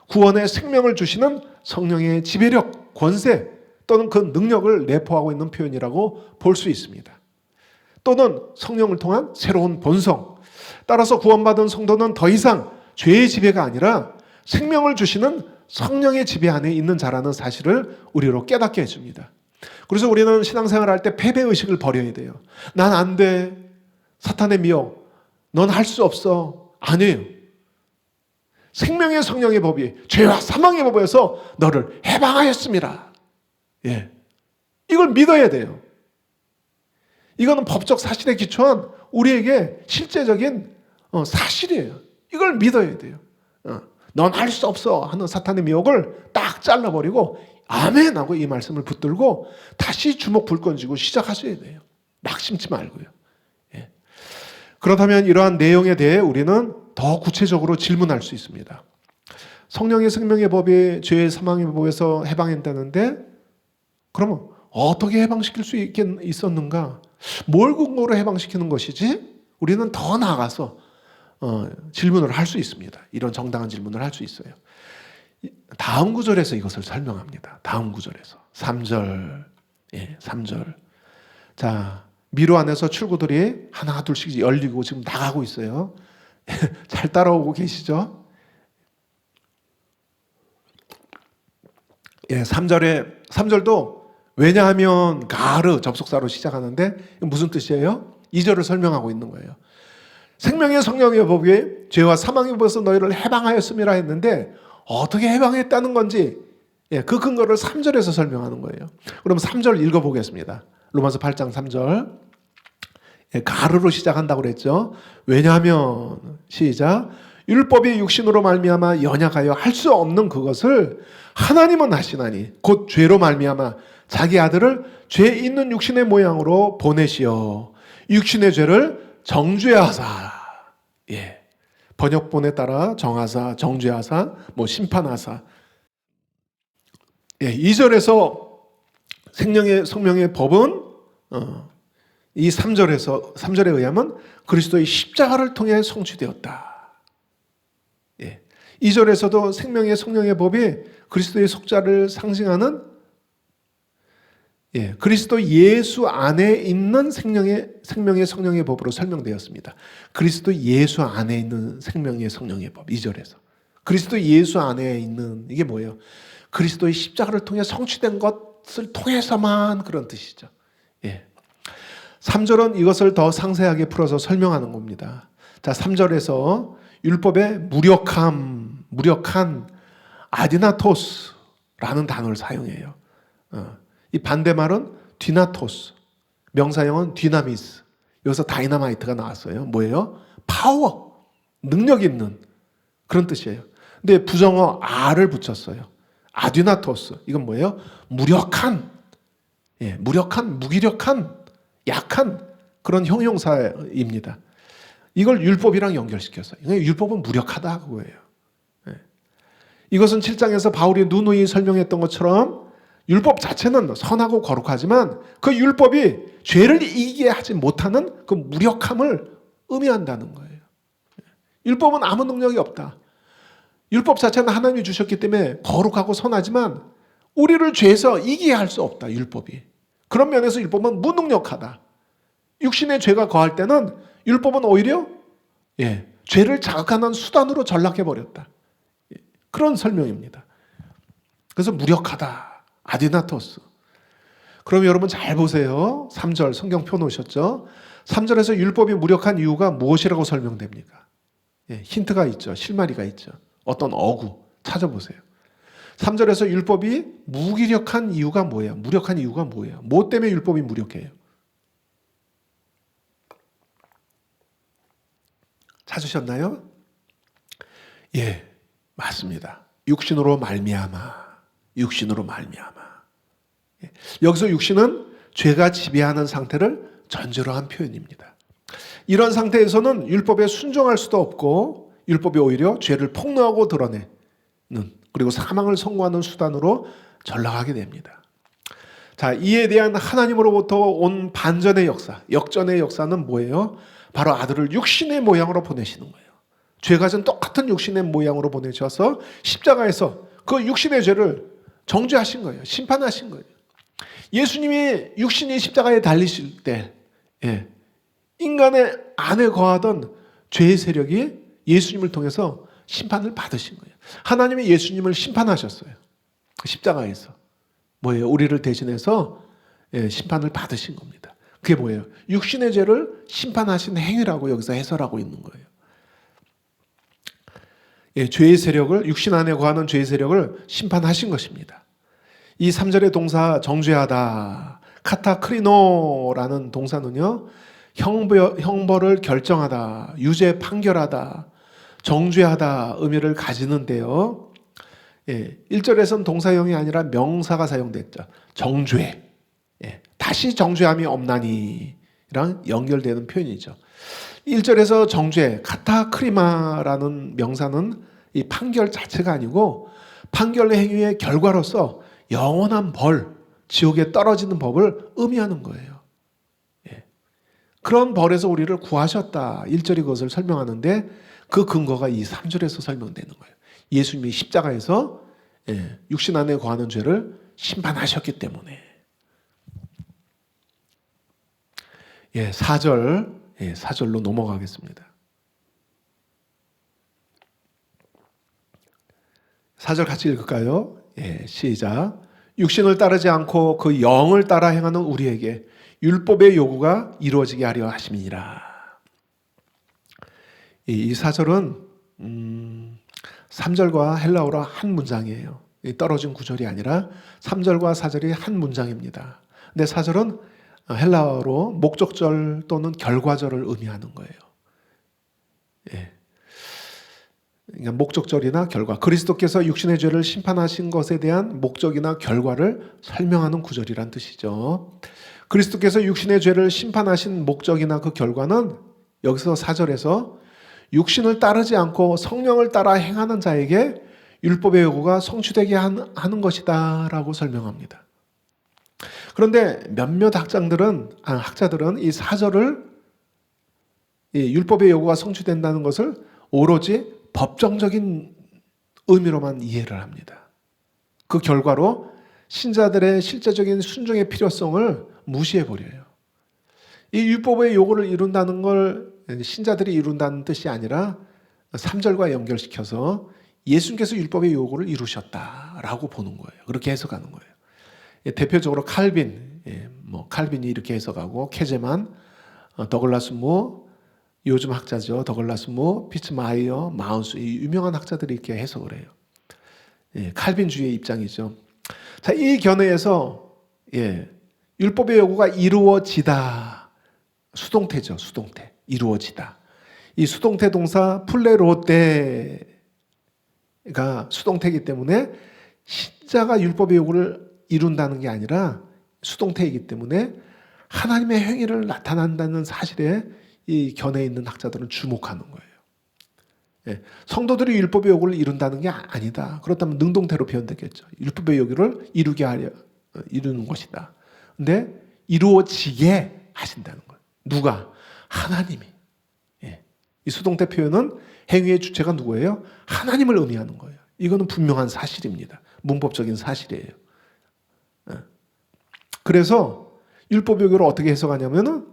구원의 생명을 주시는 성령의 지배력, 권세 또는 그 능력을 내포하고 있는 표현이라고 볼 수 있습니다. 또는 성령을 통한 새로운 본성. 따라서 구원받은 성도는 더 이상 죄의 지배가 아니라 생명을 주시는 성령의 지배 안에 있는 자라는 사실을 우리로 깨닫게 해줍니다. 그래서 우리는 신앙생활 할 때 패배의식을 버려야 돼요. 난 안 돼. 사탄의 미혹. 넌 할 수 없어. 아니에요. 생명의 성령의 법이 죄와 사망의 법에서 너를 해방하였습니다. 이걸 믿어야 돼요. 이거는 법적 사실에 기초한 우리에게 실제적인 사실이에요. 이걸 믿어야 돼요. 넌 할 수 없어 하는 사탄의 미혹을 딱 잘라버리고 아멘 하고 이 말씀을 붙들고 다시 주먹 불 쥐고 시작하셔야 돼요. 낙심치 말고요. 그렇다면 이러한 내용에 대해 우리는 더 구체적으로 질문할 수 있습니다. 성령의 생명의 법이 죄의 사망의 법에서 해방했다는데 그러면 어떻게 해방시킬 수 있었는가? 뭘 근거로 해방시키는 것이지? 우리는 더 나아가서 질문을 할 수 있습니다. 이런 정당한 질문을 할 수 있어요. 다음 구절에서 이것을 설명합니다. 다음 구절에서 3절 3절. 자, 미로 안에서 출구들이 하나 둘씩 열리고 지금 나가고 있어요. 잘 따라오고 계시죠? 3절도 왜냐하면 가르 접속사로 시작하는데 무슨 뜻이에요? 2절을 설명하고 있는 거예요. 생명의 성령의 법이 죄와 사망의 법에서 너희를 해방하였음이라 했는데 어떻게 해방했다는 건지 그 근거를 3절에서 설명하는 거예요. 그럼 3절 읽어보겠습니다. 로마서 8장 3절. 가르로 시작한다고 그랬죠. 왜냐하면 시작. 율법이 육신으로 말미암아 연약하여 할 수 없는 그것을 하나님은 하시나니 곧 죄로 말미암아 자기 아들을 죄 있는 육신의 모양으로 보내시어 육신의 죄를 정죄하사 번역본에 따라 정하사, 정죄하사, 심판하사 2절에서 생명의 성령의 법은 이 3절에 의하면 그리스도의 십자가를 통해 성취되었다. 2절에서도 생명의 성령의 법이 그리스도의 속자를 상징하는 그리스도 예수 안에 있는 생명의 성령의 법으로 설명되었습니다. 그리스도 예수 안에 있는 생명의 성령의 법 2절에서 그리스도 예수 안에 있는 이게 뭐예요? 그리스도의 십자가를 통해 성취된 것을 통해서만 그런 뜻이죠. 3절은 이것을 더 상세하게 풀어서 설명하는 겁니다. 자, 3절에서 율법의 무력한 아디나토스라는 단어를 사용해요. 이 반대말은 디나토스, 명사형은 디나미스. 여기서 다이나마이트가 나왔어요. 뭐예요? 파워, 능력 있는 그런 뜻이에요. 근데 부정어 아를 붙였어요. 아디나토스. 이건 뭐예요? 무력한, 무기력한, 약한 그런 형용사입니다. 이걸 율법이랑 연결시켰어요. 율법은 무력하다 그거예요. 이것은 7장에서 바울이 누누이 설명했던 것처럼 율법 자체는 선하고 거룩하지만 그 율법이 죄를 이기게 하지 못하는 그 무력함을 의미한다는 거예요. 율법은 아무 능력이 없다. 율법 자체는 하나님이 주셨기 때문에 거룩하고 선하지만 우리를 죄에서 이기게 할 수 없다. 율법이. 그런 면에서 율법은 무능력하다. 육신의 죄가 거할 때는 율법은 오히려 죄를 자극하는 수단으로 전락해버렸다. 그런 설명입니다. 그래서 무력하다. 아디나토스. 그럼 여러분 잘 보세요. 3절 성경 펴놓으셨죠? 3절에서 율법이 무력한 이유가 무엇이라고 설명됩니까? 힌트가 있죠. 실마리가 있죠. 어떤 어구 찾아보세요. 3절에서 율법이 무기력한 이유가 뭐예요? 무력한 이유가 뭐예요? 뭐 때문에 율법이 무력해요? 찾으셨나요? 맞습니다. 육신으로 말미암아. 여기서 육신은 죄가 지배하는 상태를 전제로 한 표현입니다. 이런 상태에서는 율법에 순종할 수도 없고 율법이 오히려 죄를 폭로하고 드러내는 그리고 사망을 선고하는 수단으로 전락하게 됩니다. 자, 이에 대한 하나님으로부터 온 반전의 역사, 역전의 역사는 뭐예요? 바로 아들을 육신의 모양으로 보내시는 거예요. 죄가 진 똑같은 육신의 모양으로 보내셔서 십자가에서 그 육신의 죄를 정죄하신 거예요. 심판하신 거예요. 예수님이 육신이 십자가에 달리실 때 인간의 안에 거하던 죄의 세력이 예수님을 통해서 심판을 받으신 거예요. 하나님이 예수님을 심판하셨어요. 십자가에서. 뭐예요? 우리를 대신해서 심판을 받으신 겁니다. 그게 뭐예요? 육신의 죄를 심판하신 행위라고 여기서 해설하고 있는 거예요. 죄의 세력을, 육신 안에 거하는 죄의 세력을 심판하신 것입니다. 이 3절의 동사 정죄하다, 카타크리노라는 동사는요, 형벌을 결정하다, 유죄 판결하다, 정죄하다 의미를 가지는데요. 1절에서는 동사형이 아니라 명사가 사용됐죠. 정죄. 다시 정죄함이 없나니랑 연결되는 표현이죠. 1절에서 정죄, 카타크리마라는 명사는 이 판결 자체가 아니고 판결 행위의 결과로서 영원한 벌, 지옥에 떨어지는 법을 의미하는 거예요. 그런 벌에서 우리를 구하셨다. 1절이 그것을 설명하는데 그 근거가 이 3절에서 설명되는 거예요. 예수님이 십자가에서 육신 안에 거하는 죄를 심판하셨기 때문에. 4절로 넘어가겠습니다. 4절 같이 읽을까요? 시작. 육신을 따르지 않고 그 영을 따라 행하는 우리에게 율법의 요구가 이루어지게 하려 하심이니라. 이 4절은 3절과 헬라어로 한 문장이에요. 떨어진 구절이 아니라 3절과 4절이 한 문장입니다. 근데 4절은 헬라어로 목적절 또는 결과절을 의미하는 거예요. 그러니까 목적절이나 결과, 그리스도께서 육신의 죄를 심판하신 것에 대한 목적이나 결과를 설명하는 구절이란 뜻이죠. 그리스도께서 육신의 죄를 심판하신 목적이나 그 결과는 여기서 4절에서 육신을 따르지 않고 성령을 따라 행하는 자에게 율법의 요구가 성취되게 하는 것이다 라고 설명합니다. 그런데 몇몇 학자들은 이 4절을 이 율법의 요구가 성취된다는 것을 오로지 법정적인 의미로만 이해를 합니다. 그 결과로 신자들의 실제적인 순종의 필요성을 무시해버려요. 이 율법의 요구를 이룬다는 걸 신자들이 이룬다는 뜻이 아니라 3절과 연결시켜서 예수님께서 율법의 요구를 이루셨다라고 보는 거예요. 그렇게 해석하는 거예요. 대표적으로 칼빈이 이렇게 해석하고 케제만, 더글라스 무, 요즘 학자죠. 더글라스 무, 피츠마이어, 마운스, 이 유명한 학자들이 이렇게 해석을 해요. 칼빈주의의 입장이죠. 자, 이 견해에서 율법의 요구가 이루어지다. 수동태죠. 수동태. 이루어지다. 이 수동태 동사 플레로테가 수동태이기 때문에 신자가 율법의 요구를 이룬다는 게 아니라 수동태이기 때문에 하나님의 행위를 나타난다는 사실에 이 견해에 있는 학자들은 주목하는 거예요. 성도들이 율법의 요구를 이룬다는 게 아니다. 그렇다면 능동태로 표현되겠죠. 율법의 요구를 이루게 하려 이루는 것이다. 근데 이루어지게 하신다는 거예요. 누가? 하나님이. 이 수동태 표현은 행위의 주체가 누구예요? 하나님을 의미하는 거예요. 이거는 분명한 사실입니다. 문법적인 사실이에요. 그래서 율법 요구를 어떻게 해석하냐면은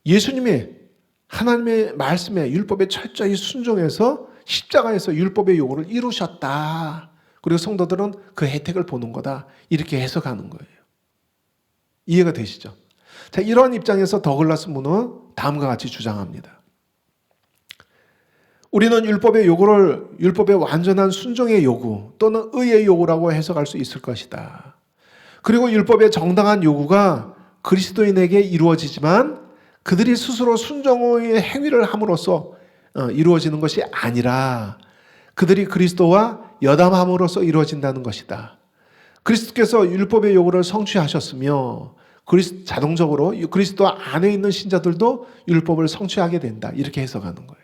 예수님이 하나님의 말씀에 율법에 철저히 순종해서 십자가에서 율법의 요구를 이루셨다. 그리고 성도들은 그 혜택을 보는 거다. 이렇게 해석하는 거예요. 이해가 되시죠? 자, 이런 입장에서 더글라스 무는 다음과 같이 주장합니다. 우리는 율법의 요구를 율법의 완전한 순종의 요구 또는 의의 요구라고 해석할 수 있을 것이다. 그리고 율법의 정당한 요구가 그리스도인에게 이루어지지만 그들이 스스로 순종의 행위를 함으로써 이루어지는 것이 아니라 그들이 그리스도와 여담함으로써 이루어진다는 것이다. 그리스도께서 율법의 요구를 성취하셨으며 자동적으로 그리스도 안에 있는 신자들도 율법을 성취하게 된다. 이렇게 해석하는 거예요.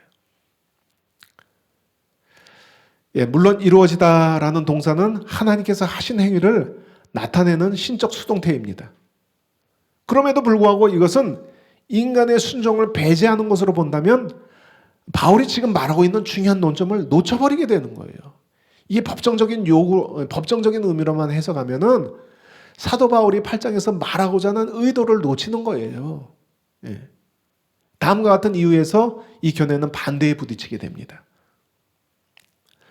물론 이루어지다라는 동사는 하나님께서 하신 행위를 나타내는 신적 수동태입니다. 그럼에도 불구하고 이것은 인간의 순종을 배제하는 것으로 본다면 바울이 지금 말하고 있는 중요한 논점을 놓쳐버리게 되는 거예요. 이게 법정적인 의미로만 해석하면은 사도 바울이 8장에서 말하고자 하는 의도를 놓치는 거예요. 다음과 같은 이유에서 이 견해는 반대에 부딪히게 됩니다.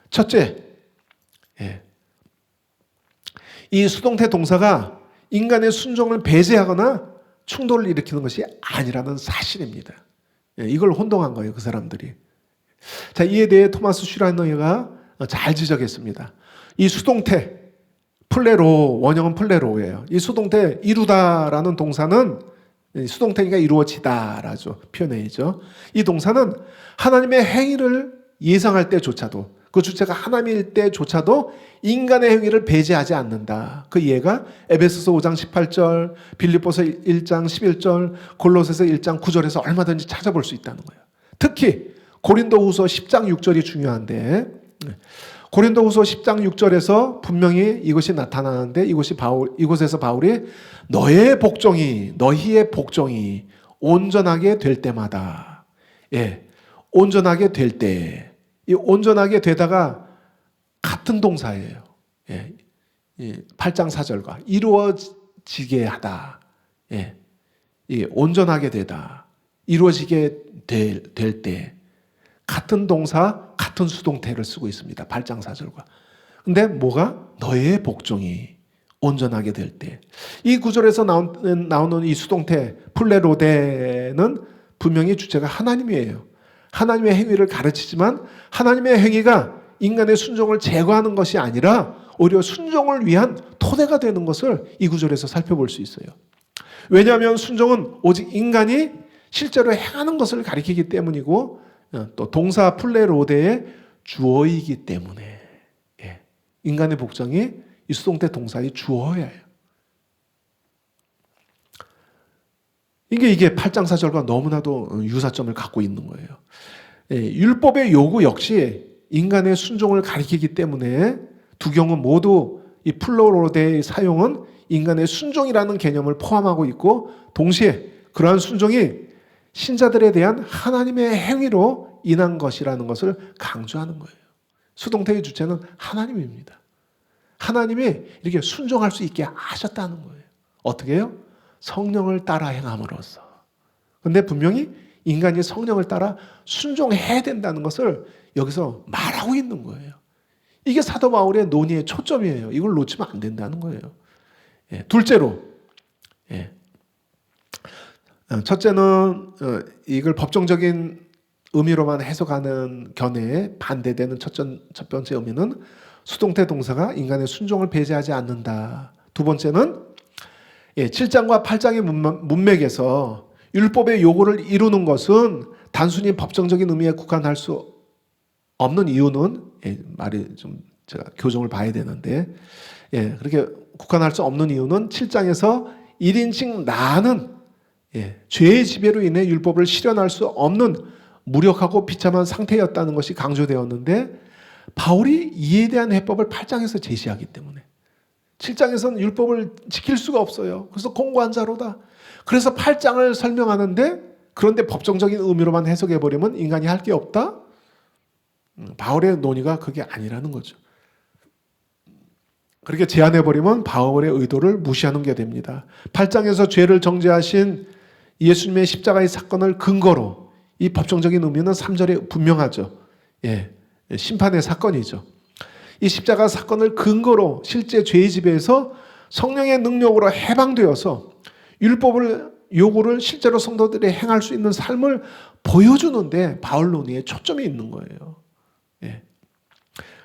첫째, 이 수동태 동사가 인간의 순종을 배제하거나 충돌을 일으키는 것이 아니라는 사실입니다. 이걸 혼동한 거예요, 그 사람들이. 자, 이에 대해 토마스 슈라이너가 잘 지적했습니다. 이 수동태, 플레로, 원형은 플레로예요. 이 수동태, 이루다라는 동사는 수동태니까 이루어지다라죠. 표현이죠. 이 동사는 하나님의 행위를 예상할 때조차도 그 주체가 하나님일 때조차도 인간의 행위를 배제하지 않는다. 그 이해가 에베소서 5장 18절, 빌립보서 1장 11절, 골로새서 1장 9절에서 얼마든지 찾아볼 수 있다는 거예요. 특히 고린도후서 10장 6절이 중요한데 고린도후서 10장 6절에서 분명히 이것이 나타나는데 이곳에서 바울이 너희의 복종이 온전하게 될 때마다 온전하게 될 때 이 온전하게 되다가 같은 동사예요. 8장 4절과 이루어지게 하다. 온전하게 되다. 이루어지게 될 때 같은 동사, 같은 수동태를 쓰고 있습니다. 8장 4절과. 근데 뭐가? 너의 복종이 온전하게 될 때. 이 구절에서 나오는 이 수동태 플레로데는 분명히 주체가 하나님이에요. 하나님의 행위를 가르치지만 하나님의 행위가 인간의 순종을 제거하는 것이 아니라 오히려 순종을 위한 토대가 되는 것을 이 구절에서 살펴볼 수 있어요. 왜냐하면 순종은 오직 인간이 실제로 행하는 것을 가리키기 때문이고 또 동사 플레로데의 주어이기 때문에 인간의 복종이 이 수동태 동사의 주어예요. 이게 8장 4절과 너무나도 유사점을 갖고 있는 거예요. 율법의 요구 역시 인간의 순종을 가리키기 때문에 두 경우 모두 이 플로로데의 사용은 인간의 순종이라는 개념을 포함하고 있고 동시에 그러한 순종이 신자들에 대한 하나님의 행위로 인한 것이라는 것을 강조하는 거예요. 수동태의 주체는 하나님입니다. 하나님이 이렇게 순종할 수 있게 하셨다는 거예요. 어떻게 해요? 성령을 따라 행함으로써. 근데 분명히 인간이 성령을 따라 순종해야 된다는 것을 여기서 말하고 있는 거예요. 이게 사도 바울의 논의의 초점이에요. 이걸 놓치면 안 된다는 거예요. 예, 둘째로, 예. 첫째는 이걸 법정적인 의미로만 해석하는 견해에 반대되는 첫 번째 의미는 수동태 동사가 인간의 순종을 배제하지 않는다. 두 번째는 7장과 8장의 문맥에서 율법의 요구를 이루는 것은 단순히 법정적인 의미에 국한할 수 없는 이유는, 말이 좀 제가 교정을 봐야 되는데, 그렇게 국한할 수 없는 이유는 7장에서 1인칭 나는 죄의 지배로 인해 율법을 실현할 수 없는 무력하고 비참한 상태였다는 것이 강조되었는데, 바울이 이에 대한 해법을 8장에서 제시하기 때문에 7장에서는 율법을 지킬 수가 없어요. 그래서 공고한 자로다. 그래서 8장을 설명하는데, 그런데 법정적인 의미로만 해석해버리면 인간이 할 게 없다? 바울의 논의가 그게 아니라는 거죠. 그렇게 제안해버리면 바울의 의도를 무시하는 게 됩니다. 8장에서 죄를 정죄하신 예수님의 십자가의 사건을 근거로 이 법정적인 의미는 3절에 분명하죠. 심판의 사건이죠. 이 십자가 사건을 근거로 실제 죄의 지배에서 성령의 능력으로 해방되어서 율법을 요구를 실제로 성도들이 행할 수 있는 삶을 보여주는데 바울 논의에 초점이 있는 거예요.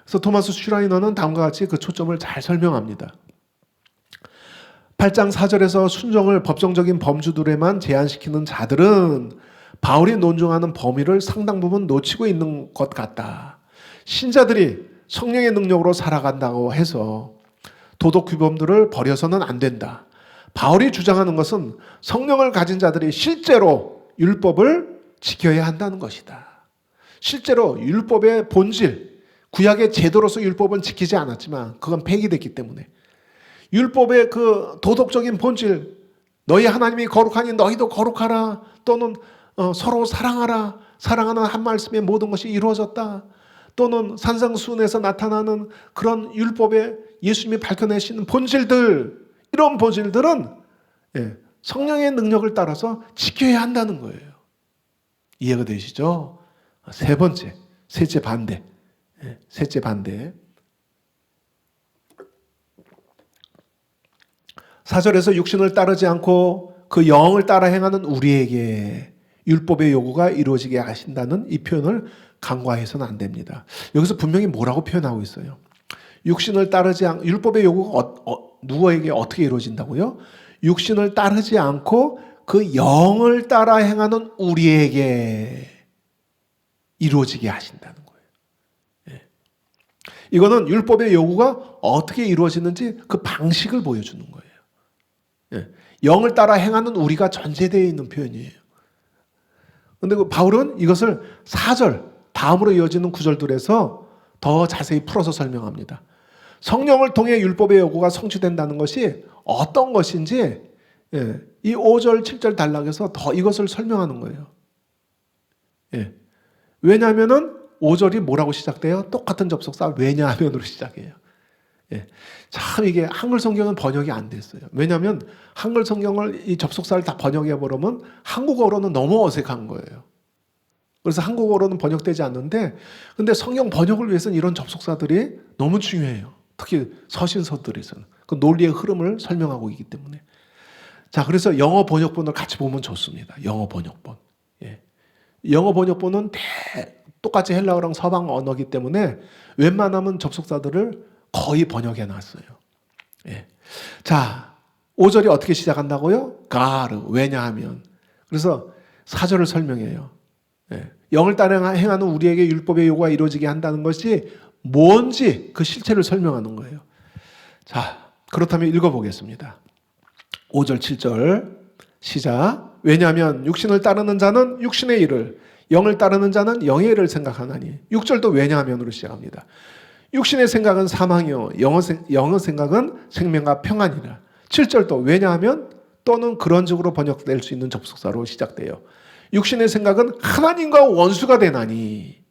그래서 토마스 슈라이너는 다음과 같이 그 초점을 잘 설명합니다. 8장 4절에서 순종을 법정적인 범주들에만 제한시키는 자들은 바울이 논증하는 범위를 상당 부분 놓치고 있는 것 같다. 신자들이 성령의 능력으로 살아간다고 해서 도덕 규범들을 버려서는 안 된다. 바울이 주장하는 것은 성령을 가진 자들이 실제로 율법을 지켜야 한다는 것이다. 실제로 율법의 본질, 구약의 제도로서 율법은 지키지 않았지만 그건 폐기됐기 때문에 율법의 그 도덕적인 본질, 너희 하나님이 거룩하니 너희도 거룩하라, 또는 서로 사랑하라, 사랑하는 한 말씀에 모든 것이 이루어졌다, 또는 산상수훈에서 나타나는 그런 율법에 예수님이 밝혀내시는 본질들, 이런 본질들은 성령의 능력을 따라서 지켜야 한다는 거예요. 이해가 되시죠? 세 번째, 셋째 반대. 셋째 반대. 4절에서 육신을 따르지 않고 그 영을 따라 행하는 우리에게 율법의 요구가 이루어지게 하신다는 이 표현을 간과해서는 안 됩니다. 여기서 분명히 뭐라고 표현하고 있어요? 육신을 따르지 않고, 율법의 요구가 누구에게 어떻게 이루어진다고요? 육신을 따르지 않고 그 영을 따라 행하는 우리에게 이루어지게 하신다는 거예요. 이거는 율법의 요구가 어떻게 이루어지는지 그 방식을 보여주는 거예요. 영을 따라 행하는 우리가 전제되어 있는 표현이에요. 그런데 그 바울은 이것을 4절 다음으로 이어지는 구절들에서 더 자세히 풀어서 설명합니다. 성령을 통해 율법의 요구가 성취된다는 것이 어떤 것인지 이 5절, 7절 단락에서 더 이것을 설명하는 거예요. 왜냐하면 5절이 뭐라고 시작돼요? 똑같은 접속사 왜냐하면으로 시작해요. 참 이게 한글 성경은 번역이 안 됐어요. 왜냐하면 한글 성경을 이 접속사를 다 번역해 버리면 한국어로는 너무 어색한 거예요. 그래서 한국어로는 번역되지 않는데, 근데 성경 번역을 위해서는 이런 접속사들이 너무 중요해요. 특히 서신서들에서는 그 논리의 흐름을 설명하고 있기 때문에. 자, 그래서 영어 번역본을 같이 보면 좋습니다. 영어 번역본. 영어 번역본은 똑같이 헬라어랑 서방 언어이기 때문에 웬만하면 접속사들을 거의 번역해 놨어요. 자, 5절이 어떻게 시작한다고요? 가르, 왜냐하면. 그래서 4절을 설명해요. 영을 따라 행하는 우리에게 율법의 요구가 이루어지게 한다는 것이 뭔지 그 실체를 설명하는 거예요. 자, 그렇다면 읽어보겠습니다. 5절, 7절 시작. 왜냐하면 육신을 따르는 자는 육신의 일을, 영을 따르는 자는 영의 일을 생각하나니. 6절도 왜냐하면으로 시작합니다. 육신의 생각은 사망이요 영의 생각은 생명과 평안이라. 7절도 왜냐하면 또는 그런 식으로 번역될 수 있는 접속사로 시작돼요. 육신의 생각은 하나님과 원수가 되나니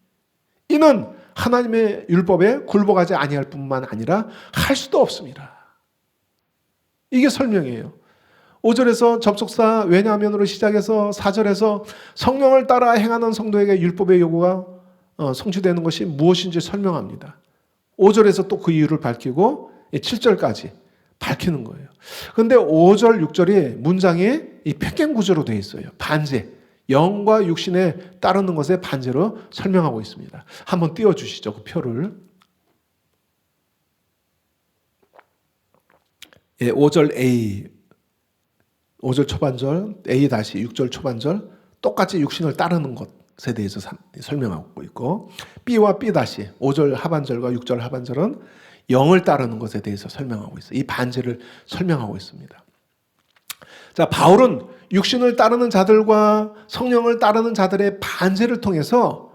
이는 하나님의 율법에 굴복하지 아니할 뿐만 아니라 할 수도 없습니다. 이게 설명이에요. 5절에서 접속사 왜냐하면으로 시작해서 4절에서 성령을 따라 행하는 성도에게 율법의 요구가 성취되는 것이 무엇인지 설명합니다. 5절에서 또 그 이유를 밝히고 7절까지 밝히는 거예요. 그런데 5절, 6절이 문장이 이 폐경 구조로 되어 있어요. 반제, 영과 육신에 따르는 것에 반제로 설명하고 있습니다. 한번 띄워주시죠, 그 표를. 5절 A, 5절 초반절, A-6절 초반절, 똑같이 육신을 따르는 것에 대해서 설명하고 있고, B와 B-5절 하반절과 6절 하반절은 영을 따르는 것에 대해서 설명하고 있어요. 이 반제를 설명하고 있습니다. 자, 바울은 육신을 따르는 자들과 성령을 따르는 자들의 반제를 통해서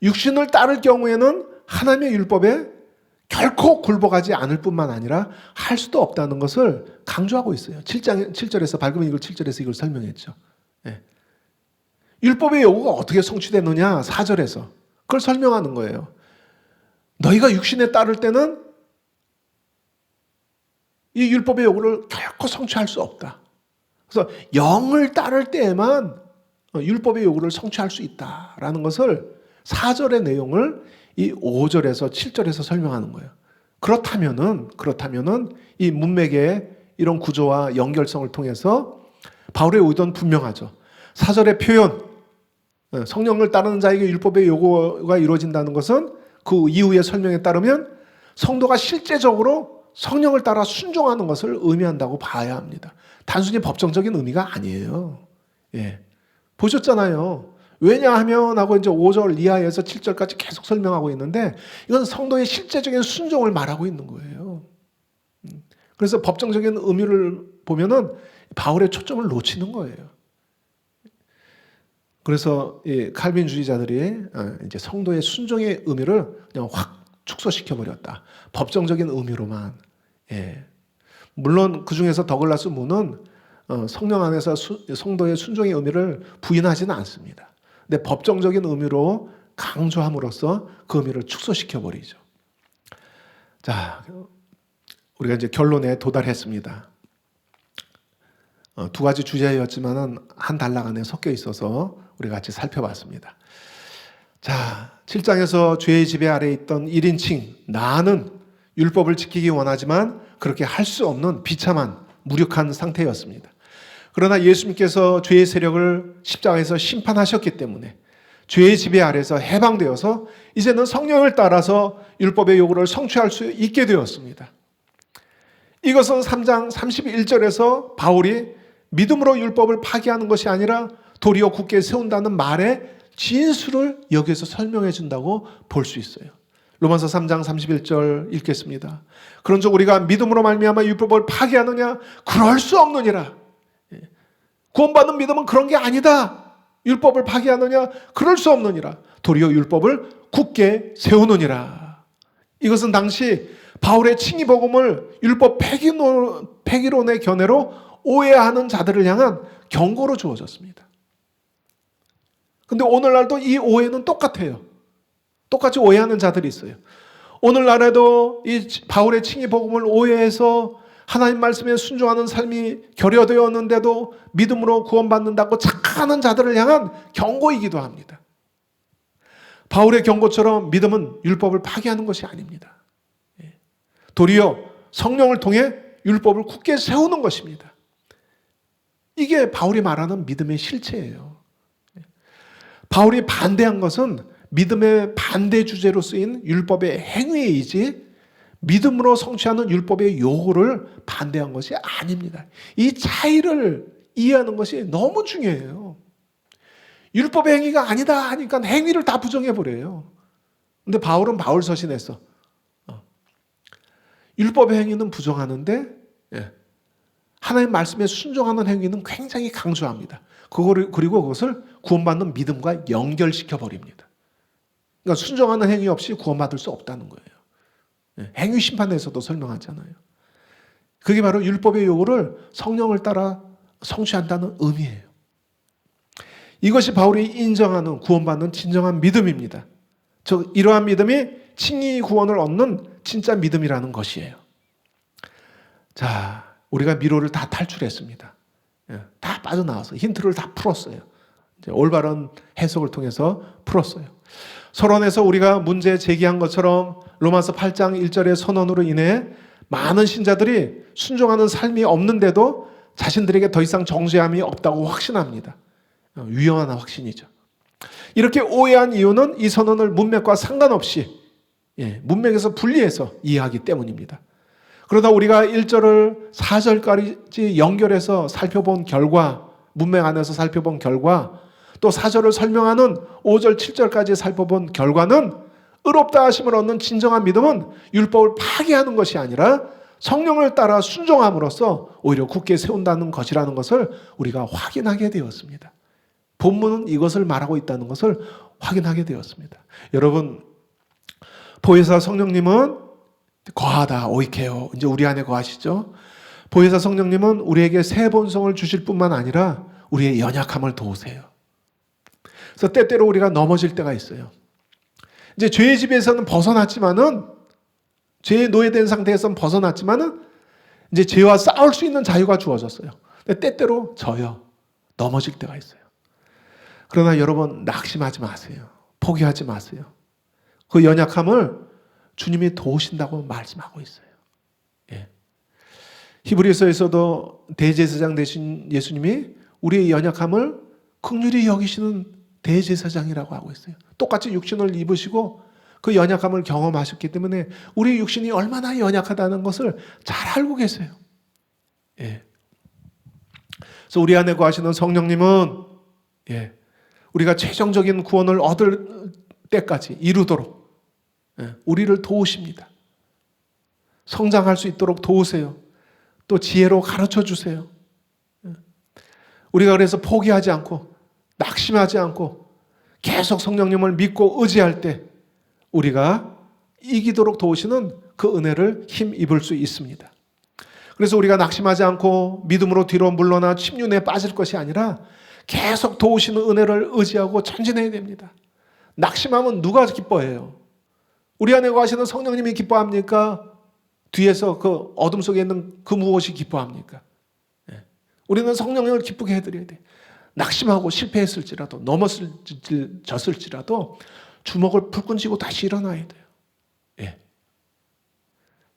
육신을 따를 경우에는 하나님의 율법에 결코 굴복하지 않을 뿐만 아니라 할 수도 없다는 것을 강조하고 있어요. 7절에서 밝으면 이걸 7절에서 이걸 설명했죠. 예. 율법의 요구가 어떻게 성취되느냐 4절에서 그걸 설명하는 거예요. 너희가 육신에 따를 때는 이 율법의 요구를 결코 성취할 수 없다. 그래서 영을 따를 때에만 율법의 요구를 성취할 수 있다라는 것을 4절의 내용을 이 5절에서 7절에서 설명하는 거예요. 그렇다면은 이 문맥의 이런 구조와 연결성을 통해서 바울의 의도는 분명하죠. 4절의 표현, 성령을 따르는 자에게 율법의 요구가 이루어진다는 것은 그 이후의 설명에 따르면 성도가 실제적으로 성령을 따라 순종하는 것을 의미한다고 봐야 합니다. 단순히 법정적인 의미가 아니에요. 예. 보셨잖아요. 왜냐하면 하고 이제 5절 이하에서 7절까지 계속 설명하고 있는데 이건 성도의 실제적인 순종을 말하고 있는 거예요. 그래서 법정적인 의미를 보면은 바울의 초점을 놓치는 거예요. 그래서 이 칼빈주의자들이 이제 성도의 순종의 의미를 그냥 확 축소시켜 버렸다. 법정적인 의미로만. 예. 물론 그 중에서 더글라스 문은 성령 안에서 성도의 순종의 의미를 부인하지는 않습니다. 근데 법정적인 의미로 강조함으로써 그 의미를 축소시켜 버리죠. 자, 우리가 이제 결론에 도달했습니다. 두 가지 주제였지만은 한 단락 안에 섞여 있어서 우리가 같이 살펴봤습니다. 자, 7장에서 죄의 지배 아래에 있던 1인칭 나는 율법을 지키기 원하지만 그렇게 할 수 없는 비참한 무력한 상태였습니다. 그러나 예수님께서 죄의 세력을 십자가에서 심판하셨기 때문에 죄의 지배 아래서 해방되어서 이제는 성령을 따라서 율법의 요구를 성취할 수 있게 되었습니다. 이것은 3장 31절에서 바울이 믿음으로 율법을 파기하는 것이 아니라 도리어 굳게 세운다는 말의 진수를 여기서 설명해 준다고 볼 수 있어요. 로마서 3장 31절 읽겠습니다. 그런즉 우리가 믿음으로 말미암아 율법을 파기하느냐? 그럴 수 없느니라. 구원받는 믿음은 그런 게 아니다. 율법을 파기하느냐? 그럴 수 없느니라. 도리어 율법을 굳게 세우느니라. 이것은 당시 바울의 칭의복음을 율법 폐기론의 견해로 오해하는 자들을 향한 경고로 주어졌습니다. 근데 오늘날도 이 오해는 똑같아요. 똑같이 오해하는 자들이 있어요. 오늘날에도 이 바울의 칭의복음을 오해해서 하나님 말씀에 순종하는 삶이 결여되었는데도 믿음으로 구원받는다고 착각하는 자들을 향한 경고이기도 합니다. 바울의 경고처럼 믿음은 율법을 파기하는 것이 아닙니다. 도리어 성령을 통해 율법을 굳게 세우는 것입니다. 이게 바울이 말하는 믿음의 실체예요. 바울이 반대한 것은 믿음의 반대 주제로 쓰인 율법의 행위이지 믿음으로 성취하는 율법의 요구를 반대한 것이 아닙니다. 이 차이를 이해하는 것이 너무 중요해요. 율법의 행위가 아니다 하니까 행위를 다 부정해버려요. 근데 바울은 바울 서신에서 율법의 행위는 부정하는데 하나님 말씀에 순종하는 행위는 굉장히 강조합니다. 그리고 그것을 구원받는 믿음과 연결시켜버립니다. 그러니까 순종하는 행위 없이 구원받을 수 없다는 거예요. 행위 심판에서도 설명하잖아요. 그게 바로 율법의 요구를 성령을 따라 성취한다는 의미예요. 이것이 바울이 인정하는 구원받는 진정한 믿음입니다. 이러한 믿음이 칭의 구원을 얻는 진짜 믿음이라는 것이에요. 자, 우리가 미로를 다 탈출했습니다. 다 빠져나와서 힌트를 다 풀었어요. 이제 올바른 해석을 통해서 풀었어요. 서론에서 우리가 문제 제기한 것처럼 로마서 8장 1절의 선언으로 인해 많은 신자들이 순종하는 삶이 없는데도 자신들에게 더 이상 정죄함이 없다고 확신합니다. 위험한 확신이죠. 이렇게 오해한 이유는 이 선언을 문맥과 상관없이 문맥에서 분리해서 이해하기 때문입니다. 그러다 우리가 1절을 4절까지 연결해서 살펴본 결과, 문맥 안에서 살펴본 결과, 또 4절을 설명하는 5절, 7절까지 살펴본 결과는 의롭다 하심을 얻는 진정한 믿음은 율법을 파괴하는 것이 아니라 성령을 따라 순종함으로써 오히려 굳게 세운다는 것이라는 것을 우리가 확인하게 되었습니다. 본문은 이것을 말하고 있다는 것을 확인하게 되었습니다. 여러분, 보혜사 성령님은 거하다, 오이케요. 이제 우리 안에 거하시죠. 보혜사 성령님은 우리에게 새 본성을 주실 뿐만 아니라 우리의 연약함을 도우세요. 그래서 때때로 우리가 넘어질 때가 있어요. 이제 죄의 지배에서는 벗어났지만은, 죄에 노예된 상태에서는 벗어났지만은 이제 죄와 싸울 수 있는 자유가 주어졌어요. 근데 때때로 져요. 넘어질 때가 있어요. 그러나 여러분, 낙심하지 마세요. 포기하지 마세요. 그 연약함을 주님이 도우신다고 말씀하고 있어요. 히브리서에서도 대제사장 되신 예수님이 우리의 연약함을 긍휼히 여기시는 대제사장이라고 하고 있어요. 똑같이 육신을 입으시고 그 연약함을 경험하셨기 때문에 우리 육신이 얼마나 연약하다는 것을 잘 알고 계세요. 그래서 우리 안에 거하시는 성령님은 우리가 최종적인 구원을 얻을 때까지 이루도록 우리를 도우십니다. 성장할 수 있도록 도우세요. 또 지혜로 가르쳐 주세요. 우리가 그래서 포기하지 않고 낙심하지 않고 계속 성령님을 믿고 의지할 때 우리가 이기도록 도우시는 그 은혜를 힘입을 수 있습니다. 그래서 우리가 낙심하지 않고 믿음으로 뒤로 물러나 침륜에 빠질 것이 아니라 계속 도우시는 은혜를 의지하고 전진해야 됩니다. 낙심하면 누가 기뻐해요? 우리 안에 거하시는 성령님이 기뻐합니까? 뒤에서 그 어둠 속에 있는 그 무엇이 기뻐합니까? 우리는 성령님을 기쁘게 해드려야 돼. 낙심하고 실패했을지라도 넘어졌을지라도 주먹을 불끈 쥐고 다시 일어나야 돼요.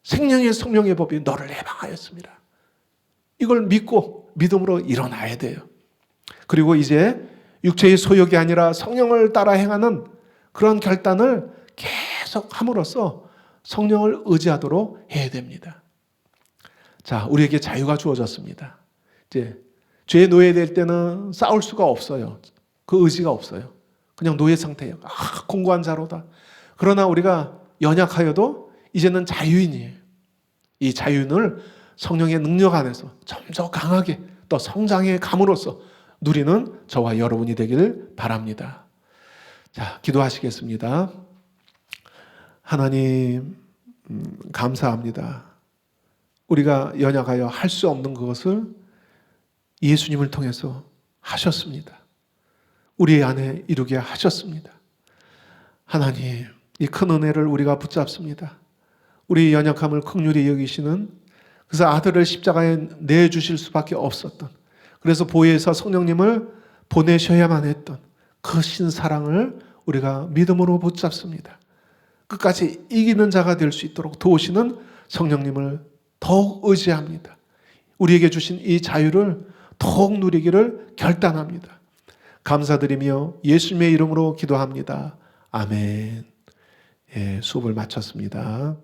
생명의 성령의 법이 너를 해방하였습니다. 이걸 믿고 믿음으로 일어나야 돼요. 그리고 이제 육체의 소욕이 아니라 성령을 따라 행하는 그런 결단을 계속 함으로써 성령을 의지하도록 해야 됩니다. 자, 우리에게 자유가 주어졌습니다. 이제 죄에 노예될 때는 싸울 수가 없어요. 그 의지가 없어요. 그냥 노예 상태예요. 공고한 자로다. 그러나 우리가 연약하여도 이제는 자유인이에요. 이 자유인을 성령의 능력 안에서 점점 강하게 또 성장해 감으로써 누리는 저와 여러분이 되길 바랍니다. 자, 기도하시겠습니다. 하나님, 감사합니다. 우리가 연약하여 할 수 없는 그것을 예수님을 통해서 하셨습니다. 우리 안에 이루게 하셨습니다. 하나님, 이 큰 은혜를 우리가 붙잡습니다. 우리 연약함을 긍휼히 여기시는, 그래서 아들을 십자가에 내주실 수밖에 없었던, 그래서 보혜사 성령님을 보내셔야만 했던 그 신사랑을 우리가 믿음으로 붙잡습니다. 끝까지 이기는 자가 될 수 있도록 도우시는 성령님을 더욱 의지합니다. 우리에게 주신 이 자유를 더욱 누리기를 결단합니다. 감사드리며 예수님의 이름으로 기도합니다. 아멘. 수업을 마쳤습니다.